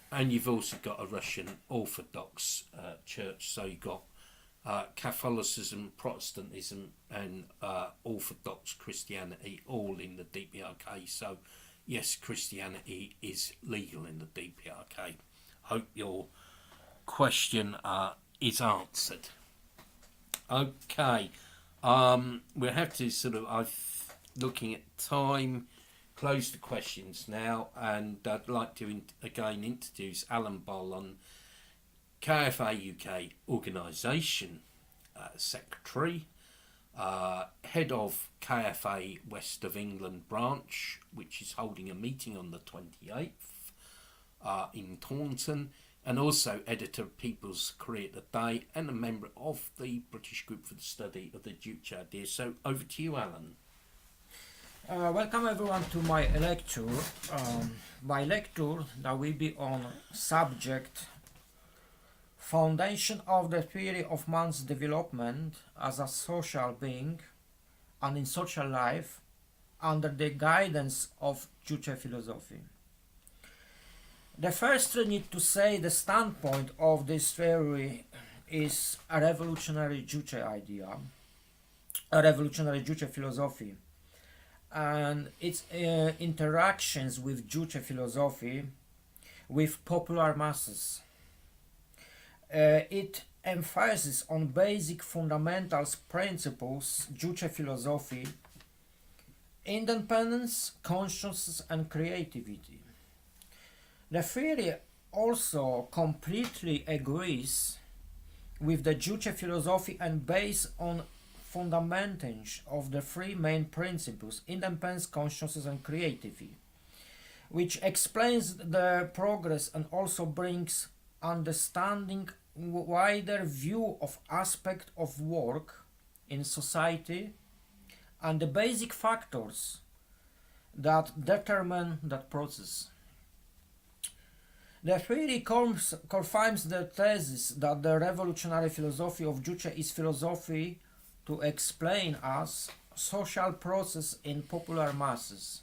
and you've also got a Russian Orthodox church. So you've got Catholicism, Protestantism, and Orthodox Christianity all in the DPRK. So yes, Christianity is legal in the DPRK. Hope your question is answered. Okay, we'll have to sort of, looking at time, close the questions now, and I'd like to again introduce Alan Bolon, KFA UK Organisation Secretary, head of KFA West of England branch, which is holding a meeting on the 28th in Taunton, and also editor of People's Career Today and a member of the British Group for the Study of the Juche Idea. So over to you, Alan. Welcome everyone to my lecture. My lecture that will be on subject Foundation of the Theory of Man's Development as a Social Being and in Social Life under the guidance of Juche philosophy. The first we need to say the standpoint of this theory is a revolutionary Juche idea, a revolutionary Juche philosophy, and its interactions with Juche philosophy with popular masses. It emphasizes on basic fundamentals principles Juche philosophy, independence, consciousness and creativity. The theory also completely agrees with the Juche philosophy and based on fundamentals of the three main principles, independence, consciousness and creativity, which explains the progress and also brings understanding wider view of aspect of work in society and the basic factors that determine that process. The theory confirms the thesis that the revolutionary philosophy of Juche is philosophy to explain us social process in popular masses.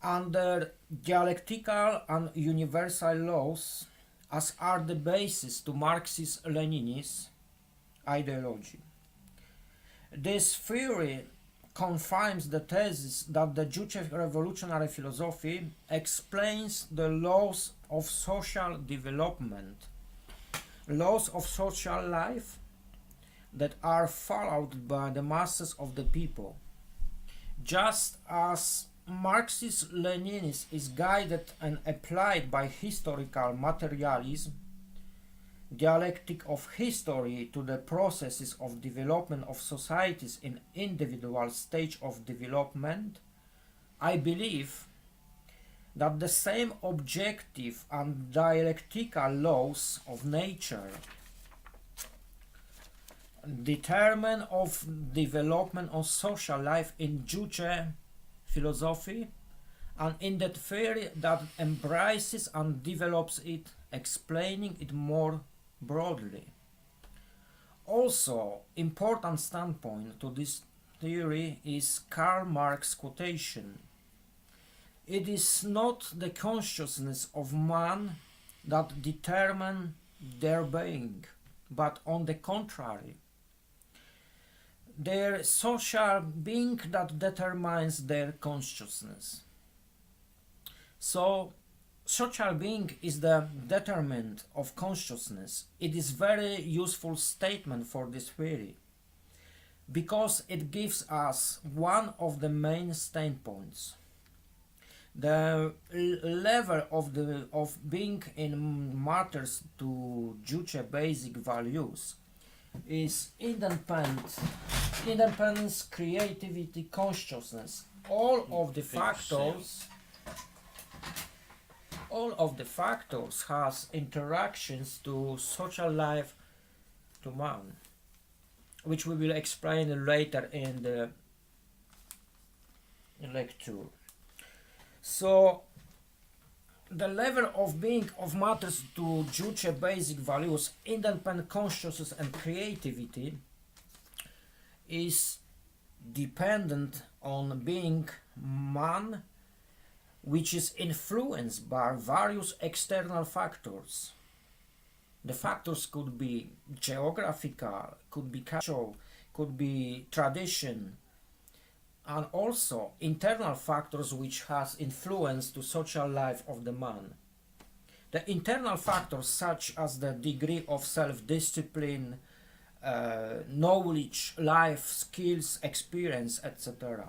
Under dialectical and universal laws, as are the basis to Marxist-Leninist ideology. This theory confirms the thesis that the Juche revolutionary philosophy explains the laws of social development, laws of social life that are followed by the masses of the people. Just as Marxist-Leninism is guided and applied by historical materialism, dialectic of history to the processes of development of societies in individual stage of development, I believe that the same objective and dialectical laws of nature determine of development of social life in Juche philosophy and in that theory that embraces and develops it, explaining it more broadly. Also, important standpoint to this theory is Karl Marx quotation. It is not the consciousness of man that determine their being, but on the contrary. their social being that determines their consciousness. So, social being is the determinant of consciousness. It is very useful statement for this theory because it gives us one of the main standpoints. The level of being in matters to Juche basic values is independence, creativity, consciousness. All of the factors has interactions to social life to man, which we will explain later in the lecture. So the level of being of matters to Juche basic values, independent consciousness and creativity, is dependent on being man, which is influenced by various external factors. The factors could be geographical, could be cultural, could be tradition, and also internal factors which has influence to social life of the man. The internal factors such as the degree of self-discipline, knowledge, life skills, experience, etc.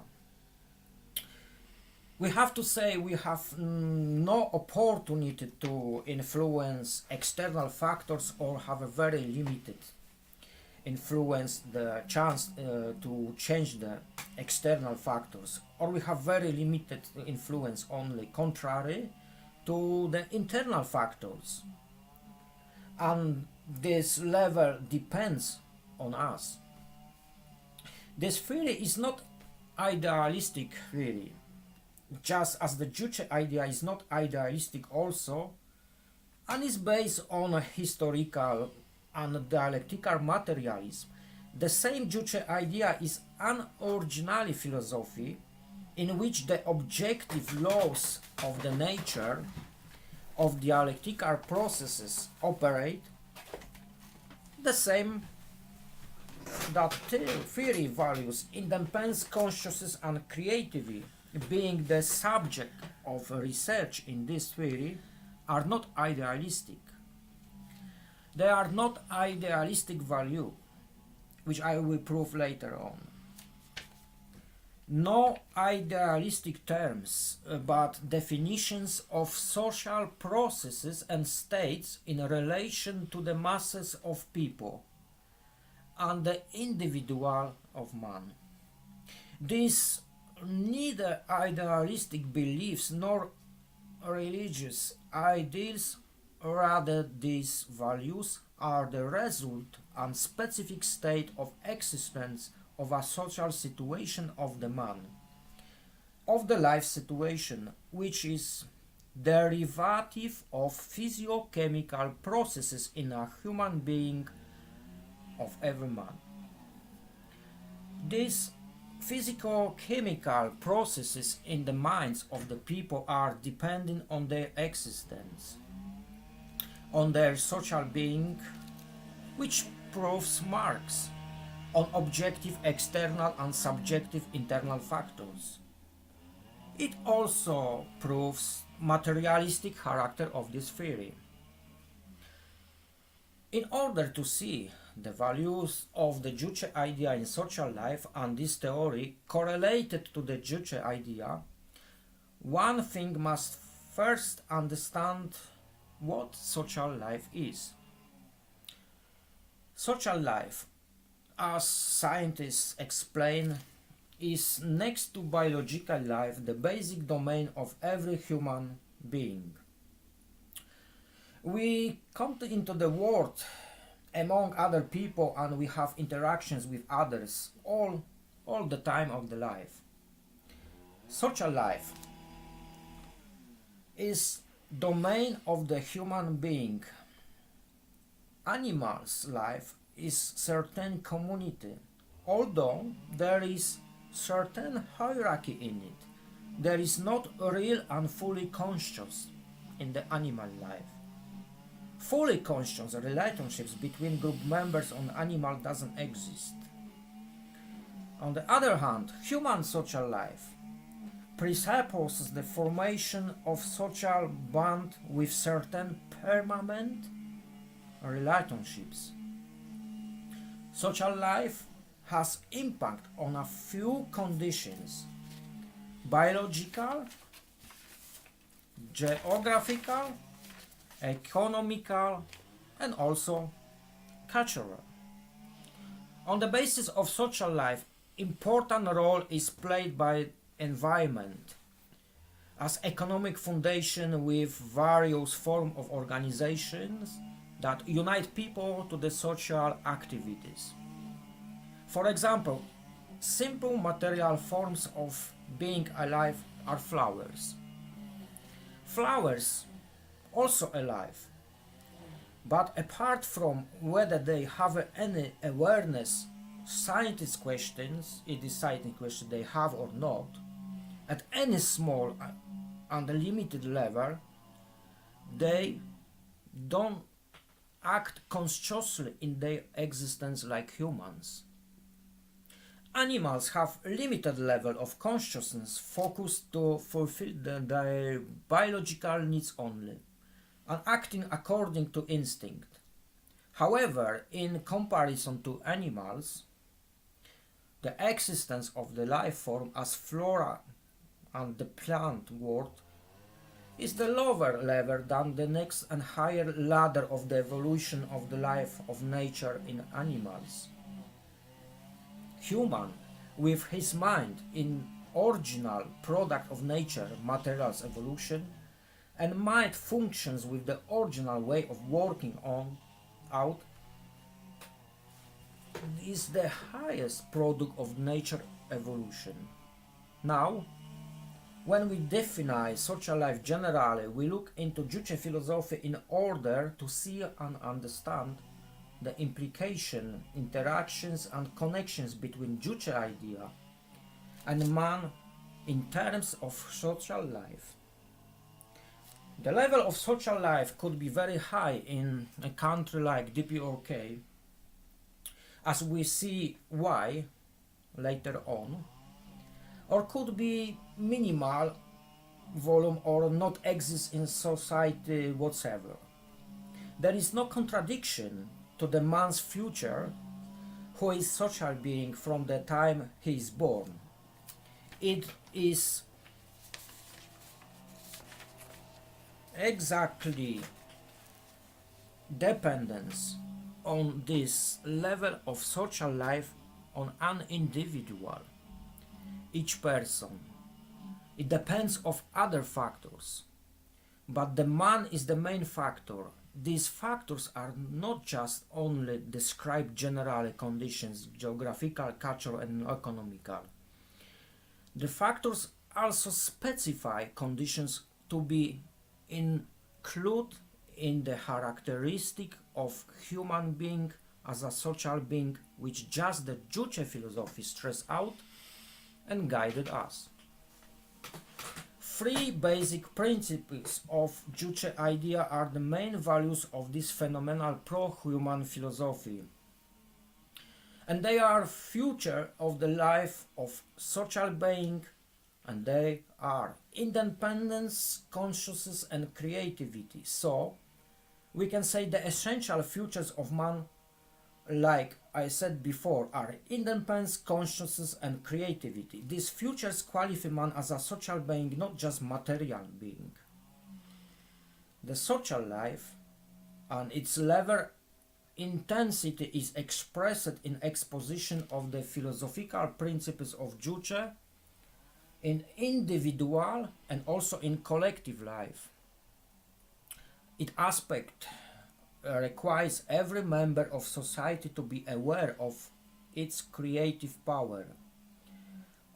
We have to say we have no opportunity to influence external factors or have a very limited influence, the chance to change the external factors, or we have very limited influence only contrary to the internal factors, and this level depends on us. This theory is not idealistic theory, just as the Juche idea is not idealistic also, and is based on a historical and dialectical materialism. The same Juche idea is an original philosophy in which the objective laws of the nature of dialectical processes operate the same. That theory values independence, consciousness and creativity being the subject of research in this theory are not idealistic. They are not idealistic value, which I will prove later on. No idealistic terms, but definitions of social processes and states in relation to the masses of people and the individual of man. These neither idealistic beliefs nor religious ideals, rather these values are the result and specific state of existence of a social situation of the man, of the life situation, which is derivative of physiochemical processes in a human being of every man. These physico-chemical processes in the minds of the people are dependent on their existence, on their social being, which proves marks on objective external and subjective internal factors. It also proves materialistic character of this theory. In order to see the values of the Juche idea in social life and this theory correlated to the Juche idea, one thing must first understand what social life is. Social life, as scientists explain, is next to biological life the basic domain of every human being. We come into the world among other people and we have interactions with others all the time of the life. Social life is domain of the human being. Animals' life is certain community, although there is certain hierarchy in it. There is not real and fully conscious in the animal life. Fully conscious relationships between group members on animal doesn't exist. On the other hand, human social life presupposes the formation of social bond with certain permanent relationships. Social life has impact on a few conditions: biological, geographical, economical, and also cultural. On the basis of social life, important role is played by environment as economic foundation with various forms of organizations that unite people to the social activities. For example, simple material forms of being alive are flowers. Flowers also alive, but apart from whether they have any awareness, scientists questions, it is scientific question they have or not, at any small and limited level, they don't act consciously in their existence like humans. Animals have limited level of consciousness focused to fulfill their biological needs only, and acting according to instinct. However, in comparison to animals, the existence of the life form as flora and the plant world is the lower level than the next and higher ladder of the evolution of the life of nature in animals. Human, with his mind in original product of nature, materials evolution, and mind functions with the original way of working on out, is the highest product of nature evolution. Now, when we define social life generally, we look into Juche philosophy in order to see and understand the implication, interactions and connections between Juche idea and man in terms of social life. The level of social life could be very high in a country like DPRK, as we see why later on, or could be minimal volume or not exist in society whatsoever. There is no contradiction to the man's future, who is social being from the time he is born. It is exactly dependence on this level of social life on an individual, each person. It depends of other factors, but the man is the main factor. These factors are not just only describe general conditions, geographical, cultural and economical. The factors also specify conditions to be included in the characteristic of human being as a social being, which just the Juche philosophy stressed out and guided us. Three basic principles of Juche idea are the main values of this phenomenal pro-human philosophy, and they are future of the life of social being, and they are independence, consciousness and creativity. So we can say the essential futures of man, like I said before, are independence, consciousness and creativity. These futures qualify man as a social being, not just material being. The social life and its level intensity is expressed in exposition of the philosophical principles of Juche in individual and also in collective life. Its aspect requires every member of society to be aware of its creative power,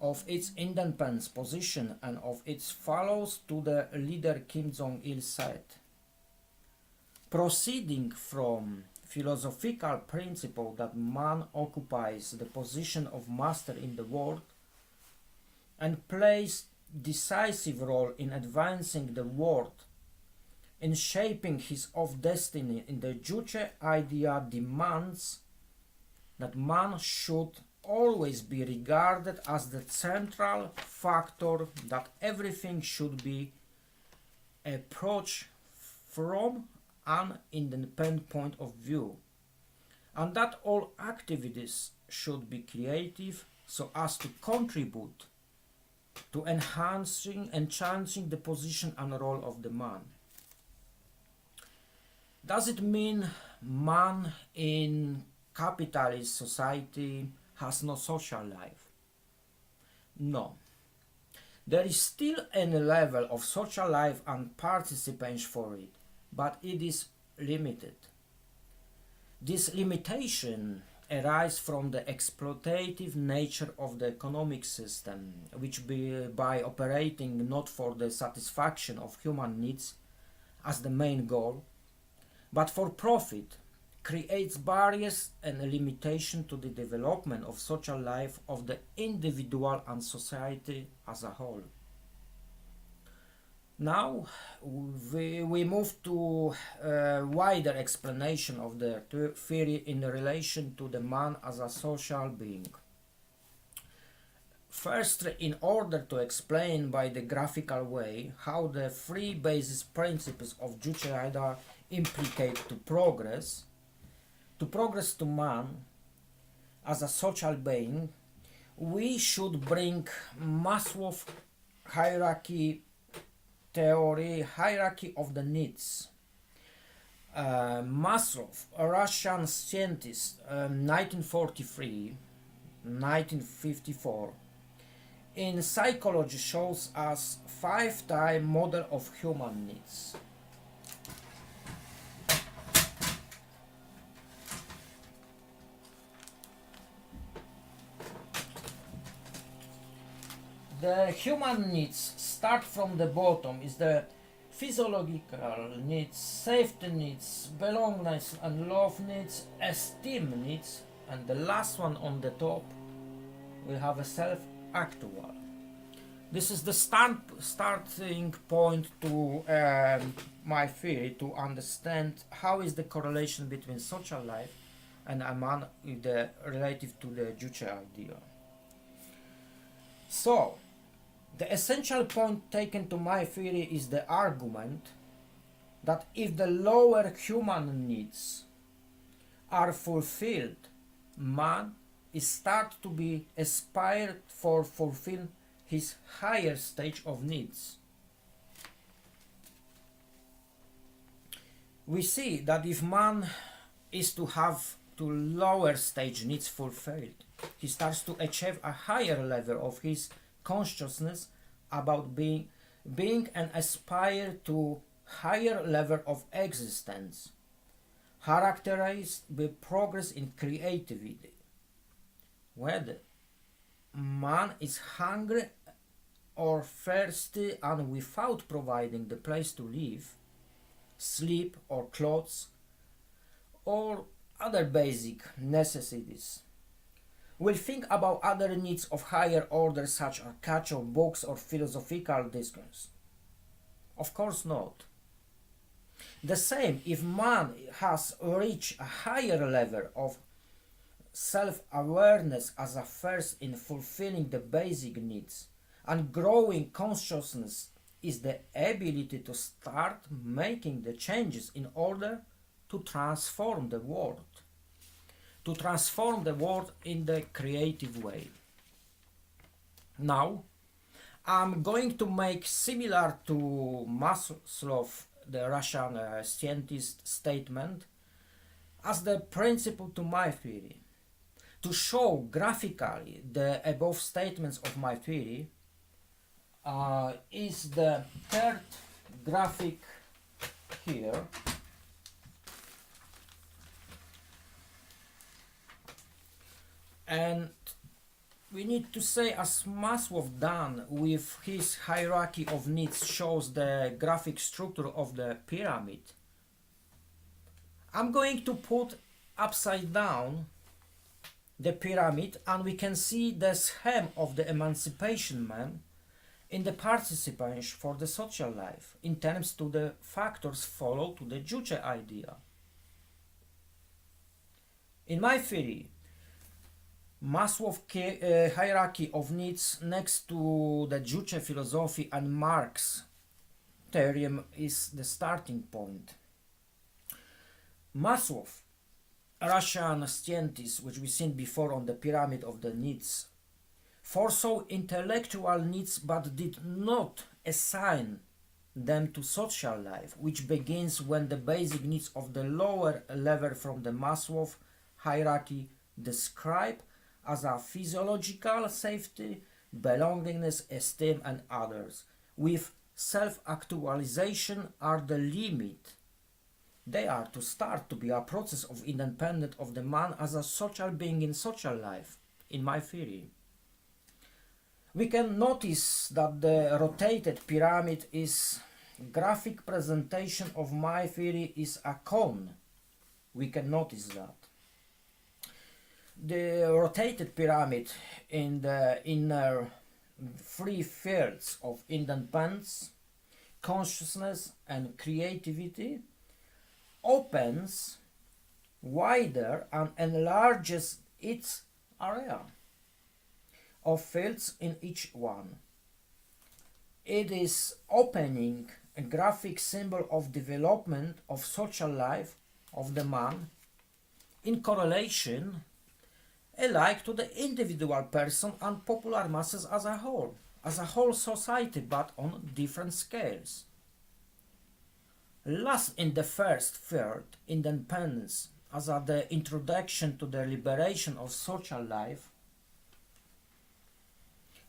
of its independence position and of its follows to the leader Kim Jong-il said. Proceeding from philosophical principle that man occupies the position of master in the world and plays decisive role in advancing the world, in shaping his own destiny, in the Juche idea demands that man should always be regarded as the central factor that everything should be approached from an independent point of view, and that all activities should be creative so as to contribute to enhancing and changing the position and role of the man. Does it mean man in capitalist society has no social life? No. There is still a level of social life and participation for it, but it is limited. This limitation arises from the exploitative nature of the economic system, which by operating not for the satisfaction of human needs as the main goal, but for profit, creates barriers and a limitation to the development of social life of the individual and society as a whole. Now we move to a wider explanation of the theory in relation to the man as a social being. First, in order to explain by the graphical way how the three basis principles of Juche Idea implicate to progress to man as a social being, we should bring Maslow's hierarchy theory, hierarchy of the needs. Maslow, a Russian scientist, 1943-1954, in psychology shows us 5-type model of human needs. The human needs start from the bottom is the physiological needs, safety needs, belongingness and love needs, esteem needs, and the last one on the top we have a self-actual. This is the starting point to my theory to understand how is the correlation between social life and a man relative to the Juche idea. So, the essential point taken to my theory is the argument that if the lower human needs are fulfilled, man is start to be aspired for fulfill his higher stage of needs. We see that if man is to have to lower stage needs fulfilled, he starts to achieve a higher level of his consciousness about being and aspire to higher level of existence, characterized by progress in creativity. Whether man is hungry or thirsty and without providing the place to live, sleep or clothes, or other basic necessities, will think about other needs of higher order such as culture, books or philosophical discourse? Of course not. The same if man has reached a higher level of self-awareness as a first in fulfilling the basic needs, and growing consciousness is the ability to start making the changes in order to transform the world. To transform the world in the creative way. Now, I'm going to make similar to Maslow, the Russian scientist, statement as the principle to my theory. To show graphically the above statements of my theory is the third graphic here. And we need to say, as Maslow done with his hierarchy of needs shows the graphic structure of the pyramid, I'm going to put upside down the pyramid and we can see the scheme of the emancipation man in the participation for the social life in terms to the factors follow to the Juche idea. In my theory, Maslow's hierarchy of needs next to the Juche philosophy and Marx theorem is the starting point. Maslow, a Russian scientist, which we've seen before on the pyramid of the needs, foresaw intellectual needs but did not assign them to social life, which begins when the basic needs of the lower level from the Maslow hierarchy describe as a physiological safety, belongingness, esteem, and others, with self-actualization are the limit. They are to start to be a process of independence of the man as a social being in social life, in my theory. We can notice that the rotated pyramid is graphic presentation of my theory is a cone. We can notice that. The rotated pyramid in the inner three fields of independence, consciousness, and creativity opens wider and enlarges its area of fields in each one. It is opening a graphic symbol of development of social life of the man in correlation alike to the individual person and popular masses as a whole society, but on different scales. Last in the first third, independence as the introduction to the liberation of social life,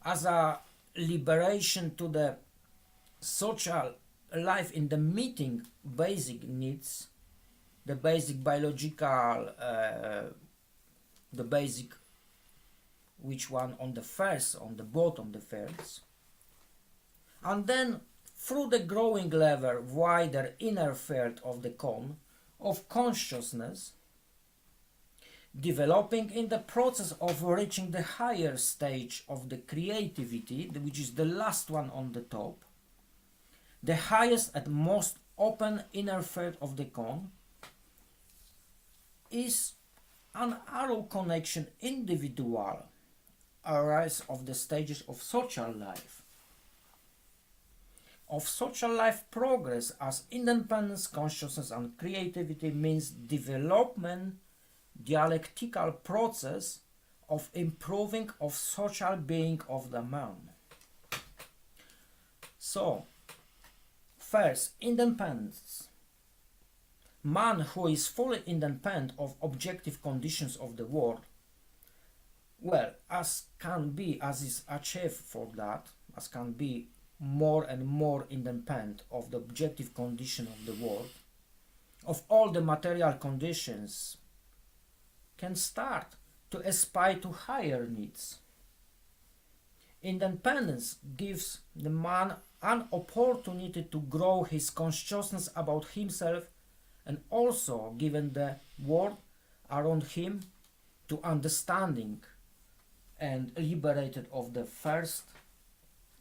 as a liberation to the social life in the meeting basic needs, the basic biological, the basic, which one on the first, on the bottom, the first, and then through the growing level wider inner field of the cone of consciousness, developing in the process of reaching the higher stage of the creativity, which is the last one on the top, the highest and most open inner field of the cone, is an arrow connection individual arise of the stages of social life. Of social life progress as independence, consciousness, and creativity means development, dialectical process of improving of social being of the man. So, first, independence. Man who is fully independent of objective conditions of the world, well, as is achieved for that, as can be more and more independent of the objective condition of the world, of all the material conditions, can start to aspire to higher needs. Independence gives the man an opportunity to grow his consciousness about himself and also given the world around him to understanding and liberated of the first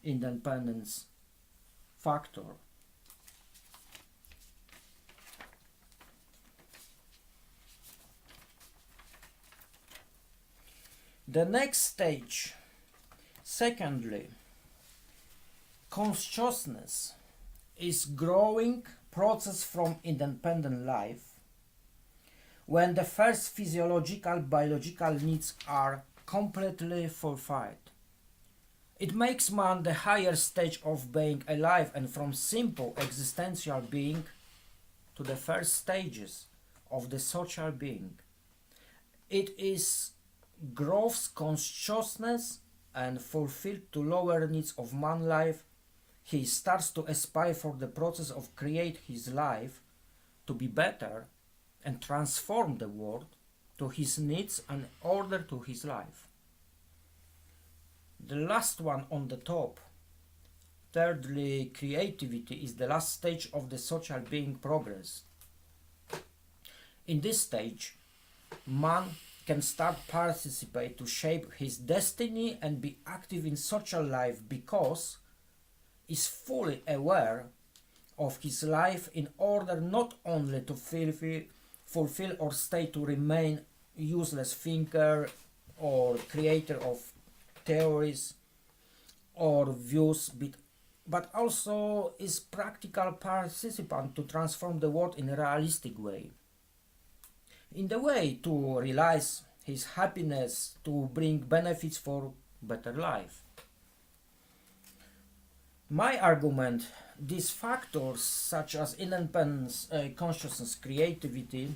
independence factor. The next stage, secondly, consciousness is growing process from independent life when the first physiological biological needs are completely fulfilled. It makes man the higher stage of being alive and from simple existential being to the first stages of the social being. It is growth consciousness and fulfilled to lower needs of man life. He starts to aspire for the process of create his life to be better and transform the world to his needs and order to his life. The last one on the top, thirdly, creativity is the last stage of the social being progress. In this stage, man can start participate to shape his destiny and be active in social life because is fully aware of his life in order not only to fulfill or stay to remain useless thinker, or creator of theories or views, but also is practical participant to transform the world in a realistic way. In the way to realize his happiness, to bring benefits for better life. My argument, these factors such as independence, consciousness, creativity,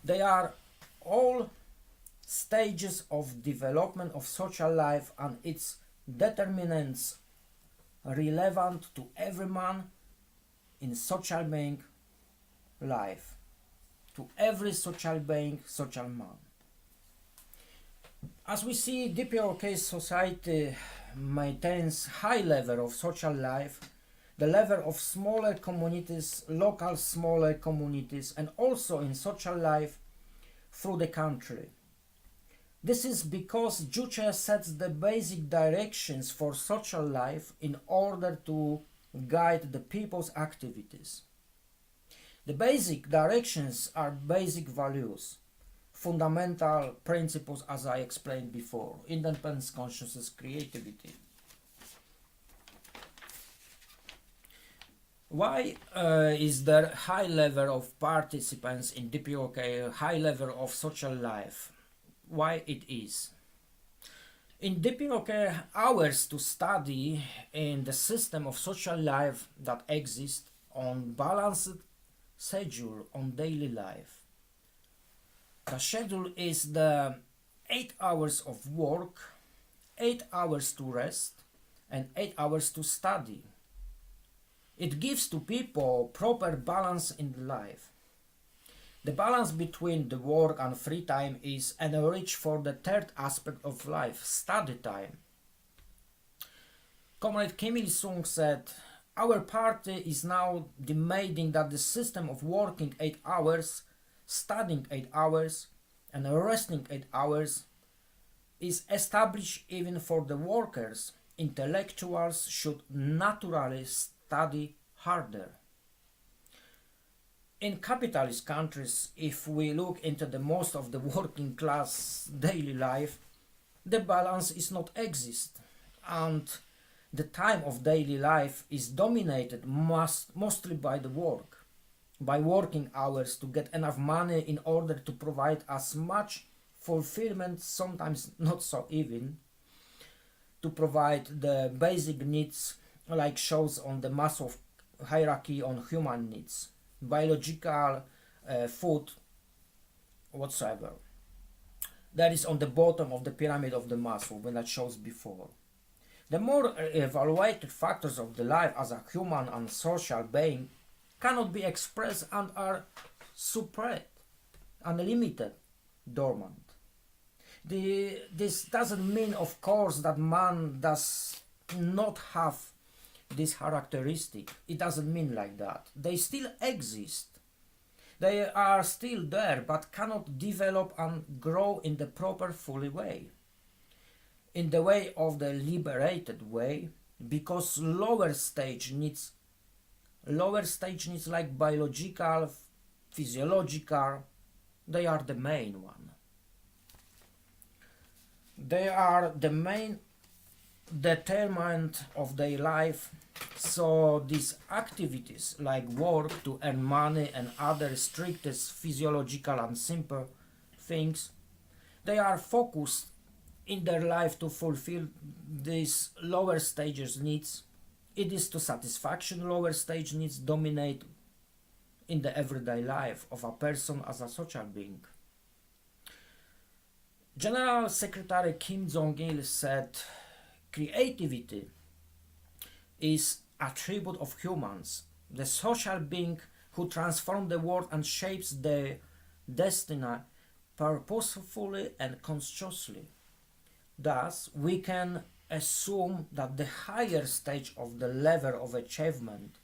they are all stages of development of social life and its determinants relevant to every man in social being life, to every social being, social man. As we see, DPRK society maintains high level of social life, the level of smaller communities, local smaller communities, and also in social life through the country. This is because Juche sets the basic directions for social life in order to guide the people's activities. The basic directions are basic values, fundamental principles as I explained before: independence, consciousness, creativity. Why is there high level of participants in DPRK, high level of social life? Why it is? In DPRK, hours to study in the system of social life that exists on balanced schedule on daily life. The schedule is the 8 hours of work, 8 hours to rest, and 8 hours to study. It gives to people proper balance in life. The balance between the work and free time is enriched for the third aspect of life, study time. Comrade Kim Il-sung said, "Our party is now demanding that the system of working 8 hours, studying 8 hours, and resting 8 hours is established even for the workers. Intellectuals should naturally study harder." In capitalist countries, if we look into the most of the working class daily life, the balance is not exist, and the time of daily life is dominated mostly by the work, by working hours to get enough money in order to provide as much fulfillment, sometimes not so even, to provide the basic needs like shows on the Maslow hierarchy on human needs, biological, food, whatsoever. That is on the bottom of the pyramid of the Maslow, when that shows before. The more evaluated factors of the life as a human and social being cannot be expressed and are suppressed, unlimited, dormant. This doesn't mean, of course, that man does not have this characteristic. It doesn't mean like that. They still exist. They are still there, but cannot develop and grow in the proper fully way. In the way of the liberated way, because lower stage needs like biological, physiological, they are the main one. They are the main determinant of their life. So these activities like work to earn money and other strictest physiological and simple things, they are focused in their life to fulfill these lower stages needs. It is to satisfaction lower stage needs dominate in the everyday life of a person as a social being. General Secretary Kim Jong-il said, "Creativity is a tribute of humans, the social being who transform the world and shapes their destiny purposefully and consciously. Thus, we can assume that the higher stage of the level of achievement,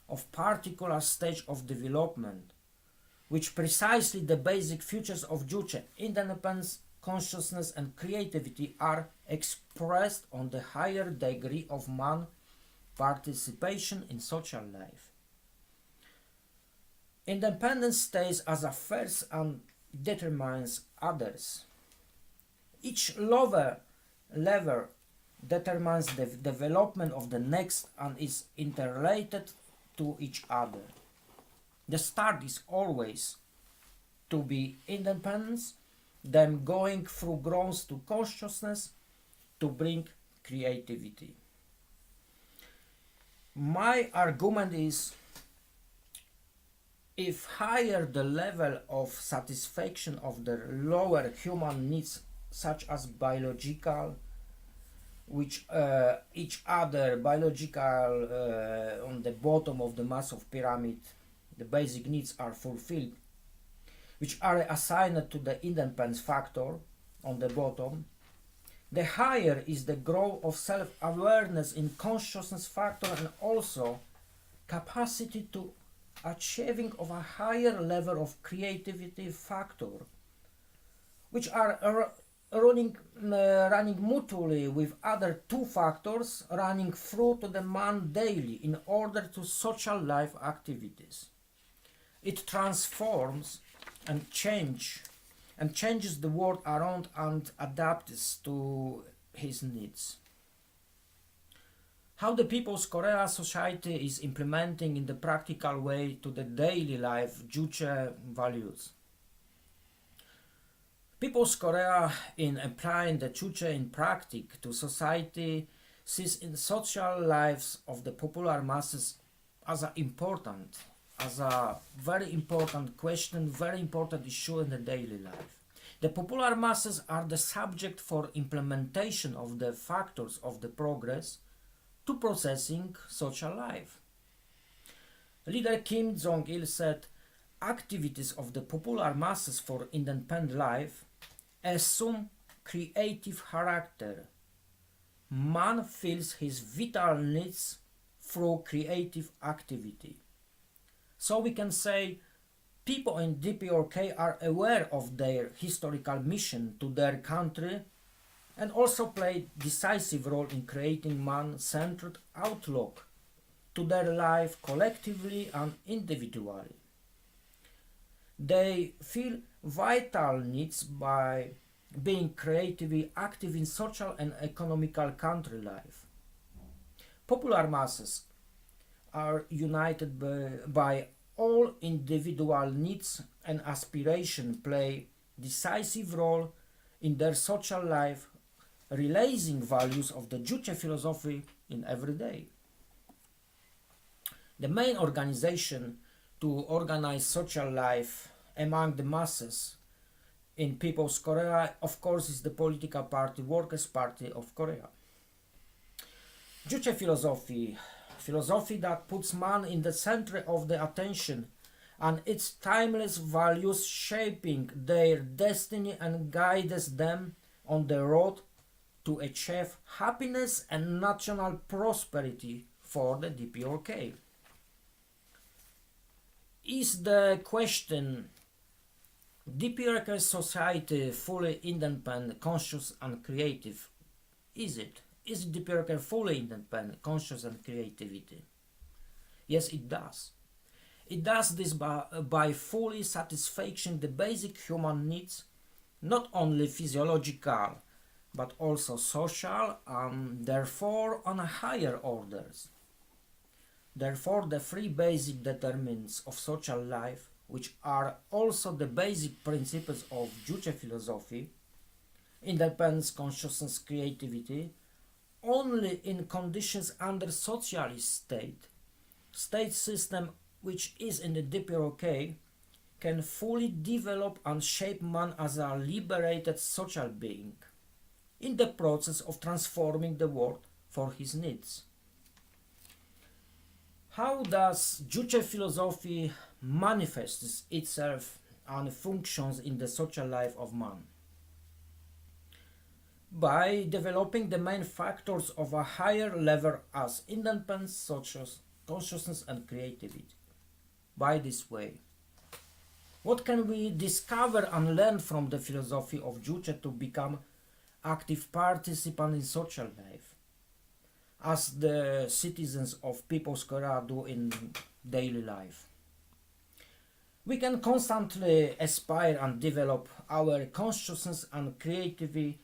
of particular stage of development, which precisely the basic features of Juche, independence, consciousness and creativity, are expressed on the higher degree of man participation in social life. Independence stays as a first and determines others. Each lever determines the development of the next and is interrelated to each other. The start is always to be independence, then going through growth to consciousness to bring creativity. My argument is, if higher the level of satisfaction of the lower human needs, such as biological, which each other biological on the bottom of the Maslow pyramid, the basic needs are fulfilled, which are assigned to the independence factor on the bottom, the higher is the growth of self-awareness in consciousness factor and also capacity to achieving of a higher level of creativity factor, which are running mutually with other two factors running through to the man daily in order to social life activities. It transforms and changes the world around and adapts to his needs. How the People's Korea society is implementing in the practical way to the daily life Juche values. People's Korea, in applying the Juche in practice to society, sees in social lives of the popular masses as a very important question, very important issue in the daily life. The popular masses are the subject for implementation of the factors of the progress to processing social life. Leader Kim Jong-il said, activities of the popular masses for independent life assume creative character. Man feels his vital needs through creative activity. So we can say people in DPRK are aware of their historical mission to their country and also play decisive role in creating man-centered outlook to their life collectively and individually. They feel vital needs by being creatively active in social and economical country life. Popular masses are united by all individual needs and aspiration play decisive role in their social life, realizing values of the Juche philosophy in every day. The main organization to organize social life among the masses in People's Korea, of course, is the political party, Workers' Party of Korea. Juche philosophy that puts man in the center of the attention and its timeless values shaping their destiny and guides them on the road to achieve happiness and national prosperity for the DPRK. Is the question, DPRK society fully independent, conscious and creative? Is it? Is DPRK fully independent, conscious and creativity? Yes, it does. It does this by fully satisfying the basic human needs, not only physiological, but also social and therefore on higher orders. Therefore, the three basic determinants of social life, which are also the basic principles of Juche philosophy, independence, consciousness, creativity, only in conditions under socialist state system which is in the DPRK, can fully develop and shape man as a liberated social being in the process of transforming the world for his needs. How does Juche philosophy manifests itself and functions in the social life of man? By developing the main factors of a higher level as independence, social consciousness and creativity. By this way, what can we discover and learn from the philosophy of Juche to become active participant in social life, as the citizens of People's Korea do in daily life? We can constantly aspire and develop our consciousness and creativity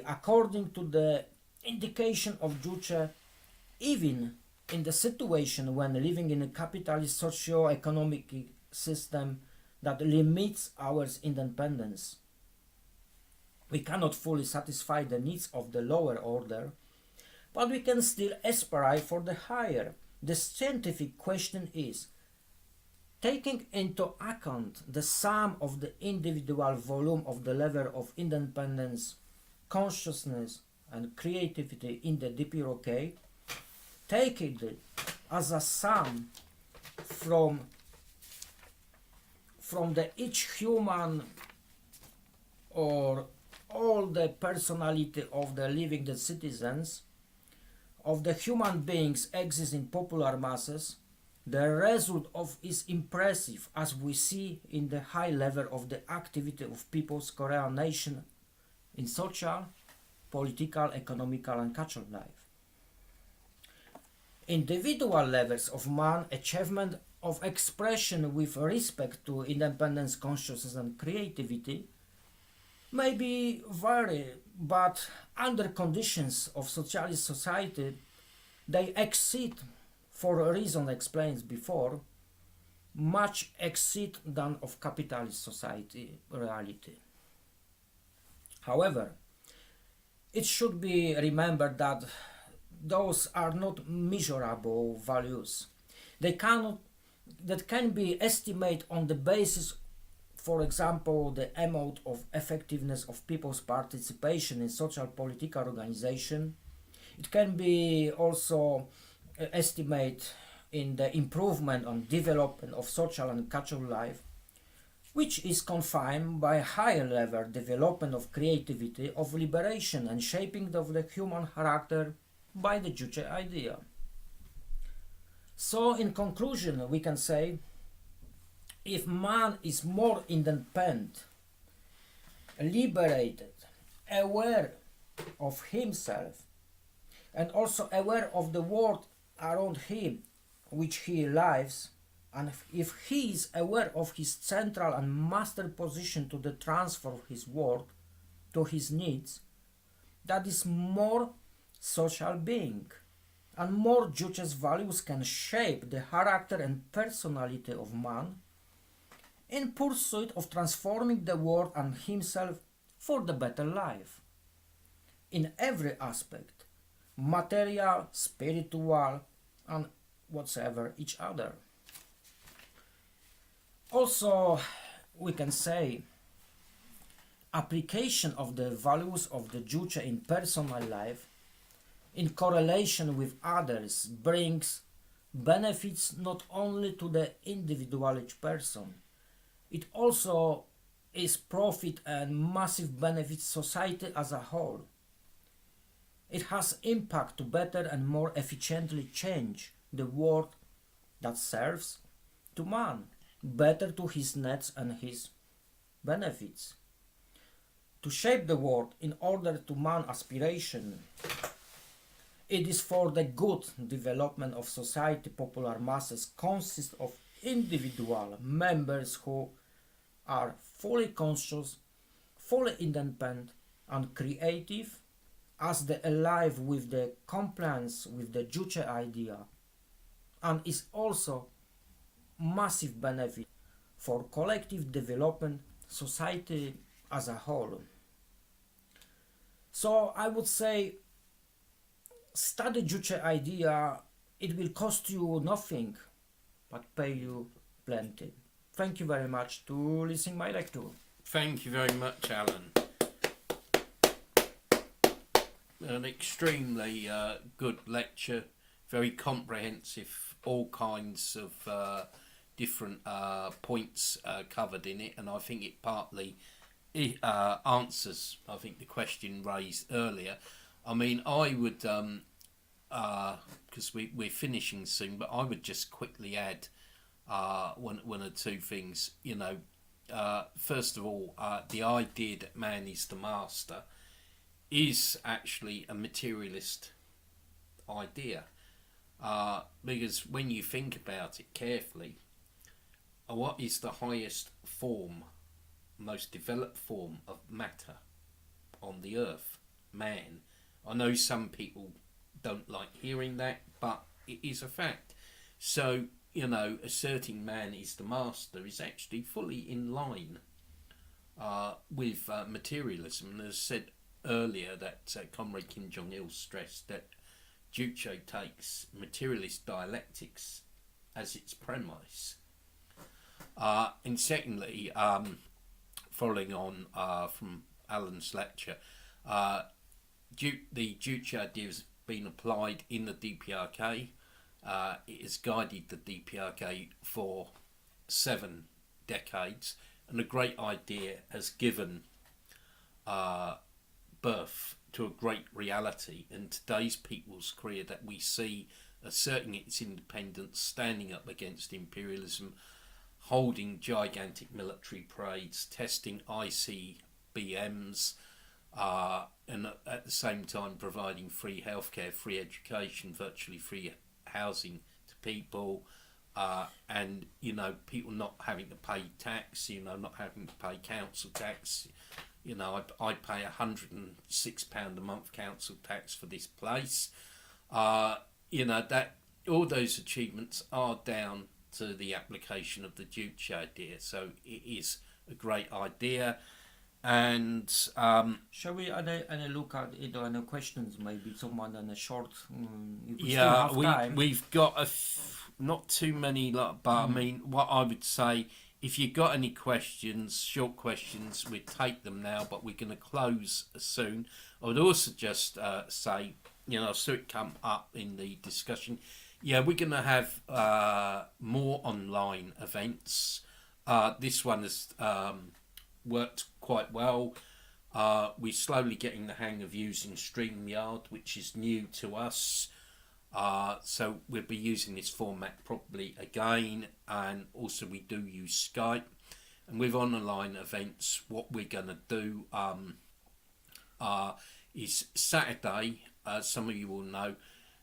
according to the indication of Juche, even in the situation when living in a capitalist socio-economic system that limits our independence, we cannot fully satisfy the needs of the lower order, but we can still aspire for the higher. The scientific question is, taking into account the sum of the individual volume of the level of independence, consciousness and creativity in the DPRK, take it as a sum from the each human or all the personality of the living the citizens, of the human beings exist in popular masses, the result of is impressive, as we see in the high level of the activity of people's Korean nation in social, political, economical and cultural life. Individual levels of man achievement of expression with respect to independence, consciousness and creativity may be vary, but under conditions of socialist society they exceed, for a reason explained before, much exceed than of capitalist society reality. However, it should be remembered that those are not measurable values. That can be estimated on the basis, for example, the amount of effectiveness of people's participation in social political organization. It can be also estimated in the improvement and development of social and cultural life, which is confined by higher level development of creativity, of liberation and shaping of the human character by the Juche idea. So in conclusion we can say, if man is more independent, liberated, aware of himself and also aware of the world around him which he lives, and if he is aware of his central and master position to the transfer of his world to his needs, that is more social being, and more Juche's values can shape the character and personality of man in pursuit of transforming the world and himself for the better life in every aspect, material, spiritual and whatsoever each other. Also we can say application of the values of the Juche in personal life in correlation with others brings benefits not only to the individual each person, it also is profit and massive benefits society as a whole. It has impact to better and more efficiently change the world that serves to man, better to his needs and his benefits. To shape the world in order to man aspiration, it is for the good development of society. Popular masses consist of individual members who are fully conscious, fully independent and creative, as they alive with the compliance with the Juche idea, and is also massive benefit for collective development society as a whole. So I would say study Juche idea. It will cost you nothing but pay you plenty. Thank you very much to listening my lecture. Thank you very much, Alan. An extremely good lecture, very comprehensive, all kinds of different points covered in it, and I think it partly answers, I think, the question raised earlier. I mean, I would, because we're finishing soon, but I would just quickly add one or two things. You know, first of all, the idea that man is the master is actually a materialist idea, because when you think about it carefully, what is the highest form, most developed form of matter? on the earth, man. I know some people don't like hearing that, but it is a fact. So, you know, asserting man is the master is actually fully in line with materialism. And as I said earlier, that Comrade Kim Jong-il stressed that Juche takes materialist dialectics as its premise. And secondly, following on from Alan's lecture, the Juche idea has been applied in the DPRK. It has guided the DPRK for 7 decades, and a great idea has given birth to a great reality in today's People's Korea that we see asserting its independence, standing up against imperialism, holding gigantic military parades, testing ICBMs, and at the same time providing free healthcare, free education, virtually free housing to people, and, you know, people not having to pay tax, you know, not having to pay council tax. You know, I pay £106 a month council tax for this place. You know, that all those achievements are down to the application of the Juche idea. So it is a great idea. And shall we any look at it or any questions? Maybe someone in a short. If we yeah, still have time. we've got not too many, but I mean, what I would say, if you've got any questions, short questions, we take them now, but we're going to close soon. I would also just say, you know, so it come up in the discussion, yeah, we're going to have more online events. This one has worked quite well. We're slowly getting the hang of using StreamYard, which is new to us. So we'll be using this format probably again, and also we do use Skype. And with online events, what we're going to do is Saturday, some of you will know,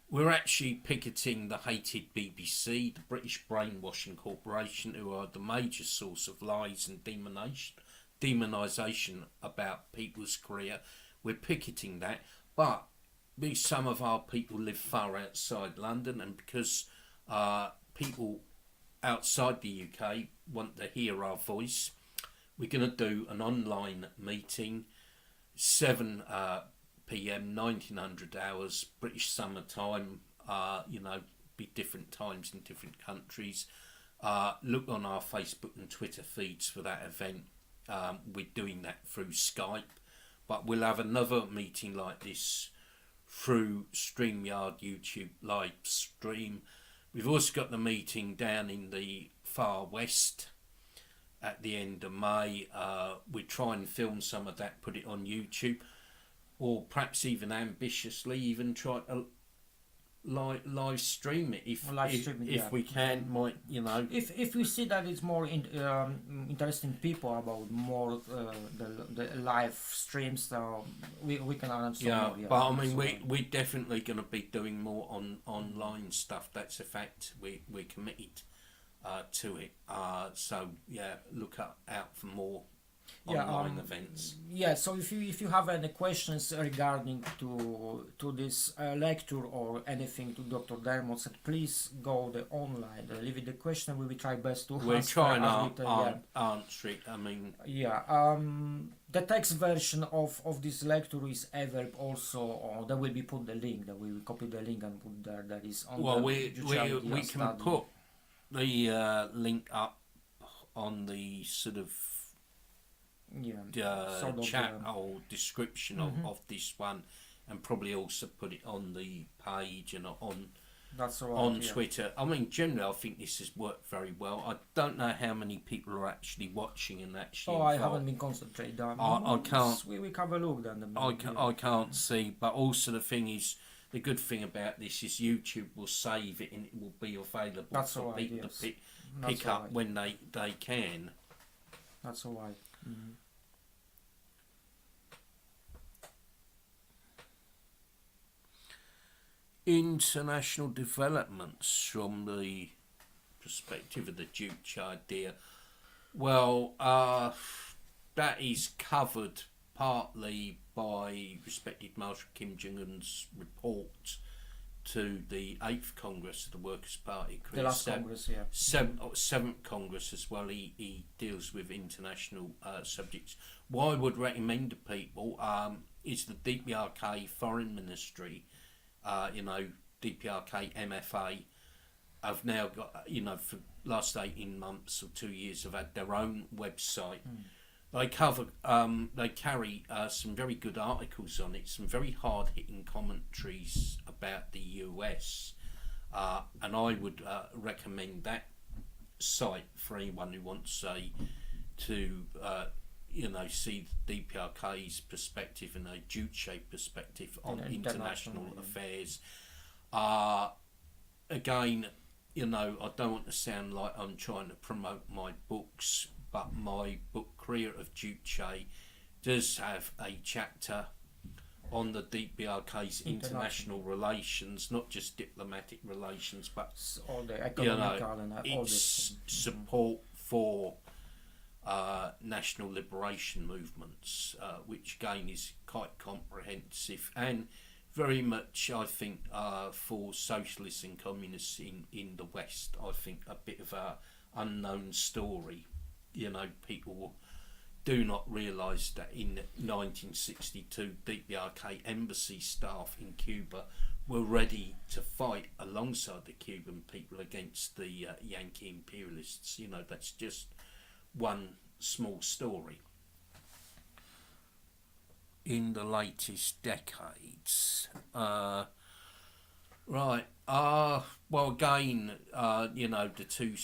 we're actually picketing the hated BBC, the British Brainwashing Corporation, who are the major source of lies and demonisation about People's Korea. We're picketing that, but some of our people live far outside London, and because people outside the UK want to hear our voice, we're going to do an online meeting, 7 p.m, 1900 hours, British summer time. You know, be different times in different countries. Look on our Facebook and Twitter feeds for that event. We're doing that through Skype, but we'll have another meeting like this through StreamYard YouTube live stream. We've also got the meeting down in the far west at the end of May. We try and film some of that, put it on YouTube, or perhaps even ambitiously even try to live stream it if we can. Might, you know, if we see that it's more interesting people about more the live streams, so we can answer more. Yeah, but I mean, we're definitely going to be doing more online stuff. That's a fact. We're committed to it. So yeah, look out for more online events. Yeah, so if you have any questions regarding to this lecture or anything to Dr. Dermot said, please go the online, leave it the question. We will try best to we're answer. Trying to answer it. I mean, the text version of this lecture is available also, or there will be put the link, that we will copy the link and put there. That is on we can put the link up on the sort of chat or description of this one, and probably also put it on the page and on Twitter. I mean, generally, I think this has worked very well. I don't know how many people are actually watching and actually. I haven't been concentrating. I can't. We have a look then. I can't see, but also the thing is, the good thing about this is YouTube will save it and it will be available for people to pick up when they can. That's all right. Mm-hmm. International developments from the perspective of the Juche idea. Well, that is covered partly by respected Marshal Kim Jong-un's report to the 8th Congress of the Workers' Party. The last Congress, yeah. 7th Congress as well. He deals with international subjects. What I would recommend to people is the DPRK Foreign Ministry, DPRK MFA, have now got, for last 18 months or 2 years, have had their own website. They carry some very good articles on it, some very hard-hitting commentaries about the US, and I would recommend that site for anyone who wants to see the DPRK's perspective and a Juche perspective on international affairs. Again, I don't want to sound like I'm trying to promote my books, but my book Career of Juche does have a chapter on the DPRK's international relations, not just diplomatic relations, but all the economical and all its support for national liberation movements, which again is quite comprehensive and very much, I think, for socialists and communists in the West, I think a bit of a unknown story. People do not realise that in 1962, DPRK embassy staff in Cuba were ready to fight alongside the Cuban people against the Yankee imperialists. That's just one small story. In the latest decades, well, again, the two,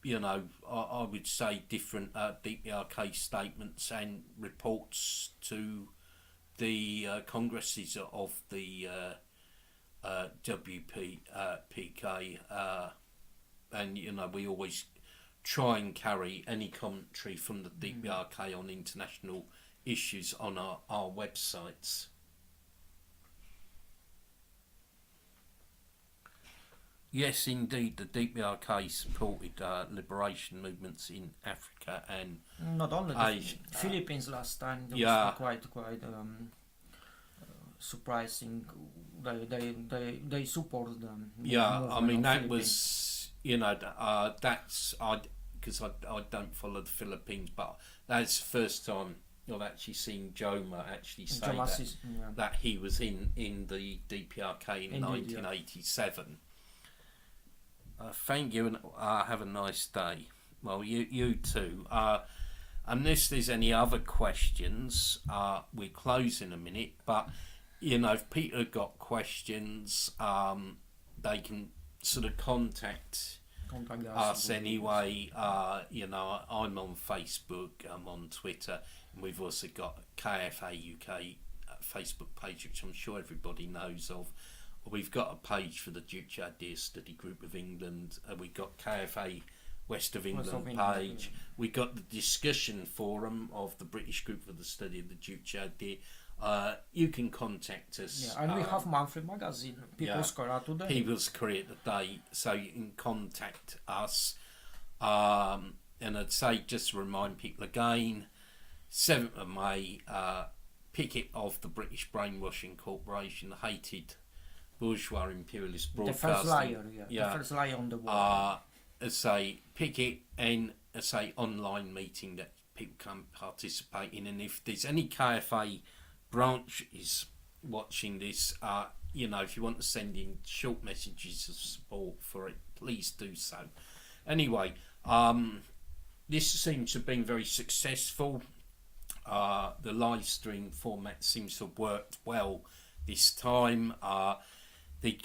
I would say different DPRK statements and reports to the congresses of the WPRK, and we always try and carry any commentary from the DPRK on international issues on our websites. Yes, indeed, the DPRK supported liberation movements in Africa and not only Asia. Philippines last time. Was quite surprising. They support them. I mean that was that's because I don't follow the Philippines, but that's the first time I've actually seen Joma actually say that he was in the DPRK in 1987. Thank you, and have a nice day. Well, you too. Unless there's any other questions, we'll close in a minute. But if people have got questions, they can sort of contact us anyway. I'm on Facebook, I'm on Twitter, and we've also got KFA UK Facebook page, which I'm sure everybody knows of. We've got a page for the Juche Idea Study Group of England. We've got KFA West of England page. We've got the discussion forum of the British Group for the Study of the Juche Idea. You can contact us. Yeah, and we have monthly magazine, People's Career Today. People's Career Today, so you can contact us. And I'd say, just to remind people again, 7th of May, picket of the British Brainwashing Corporation, the hated bourgeois imperialist broadcasting. The first liar, the first liar on the wall. As a picket and as a online meeting that people can participate in, and if there's any KFA branches watching this, if you want to send in short messages of support for it, please do so. Anyway, this seems to have been very successful. The live stream format seems to have worked well this time. The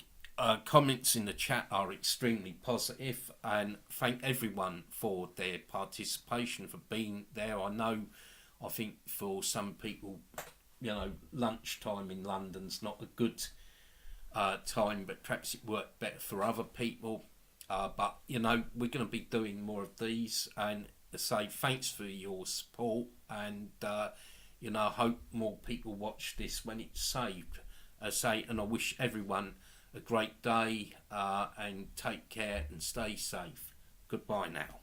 comments in the chat are extremely positive, and thank everyone for their participation, for being there. I think for some people, lunchtime in London's not a good time, but perhaps it worked better for other people. But we're going to be doing more of these, and say thanks for your support, and I hope more people watch this when it's saved. And I wish everyone a great day, and take care and stay safe. Goodbye now.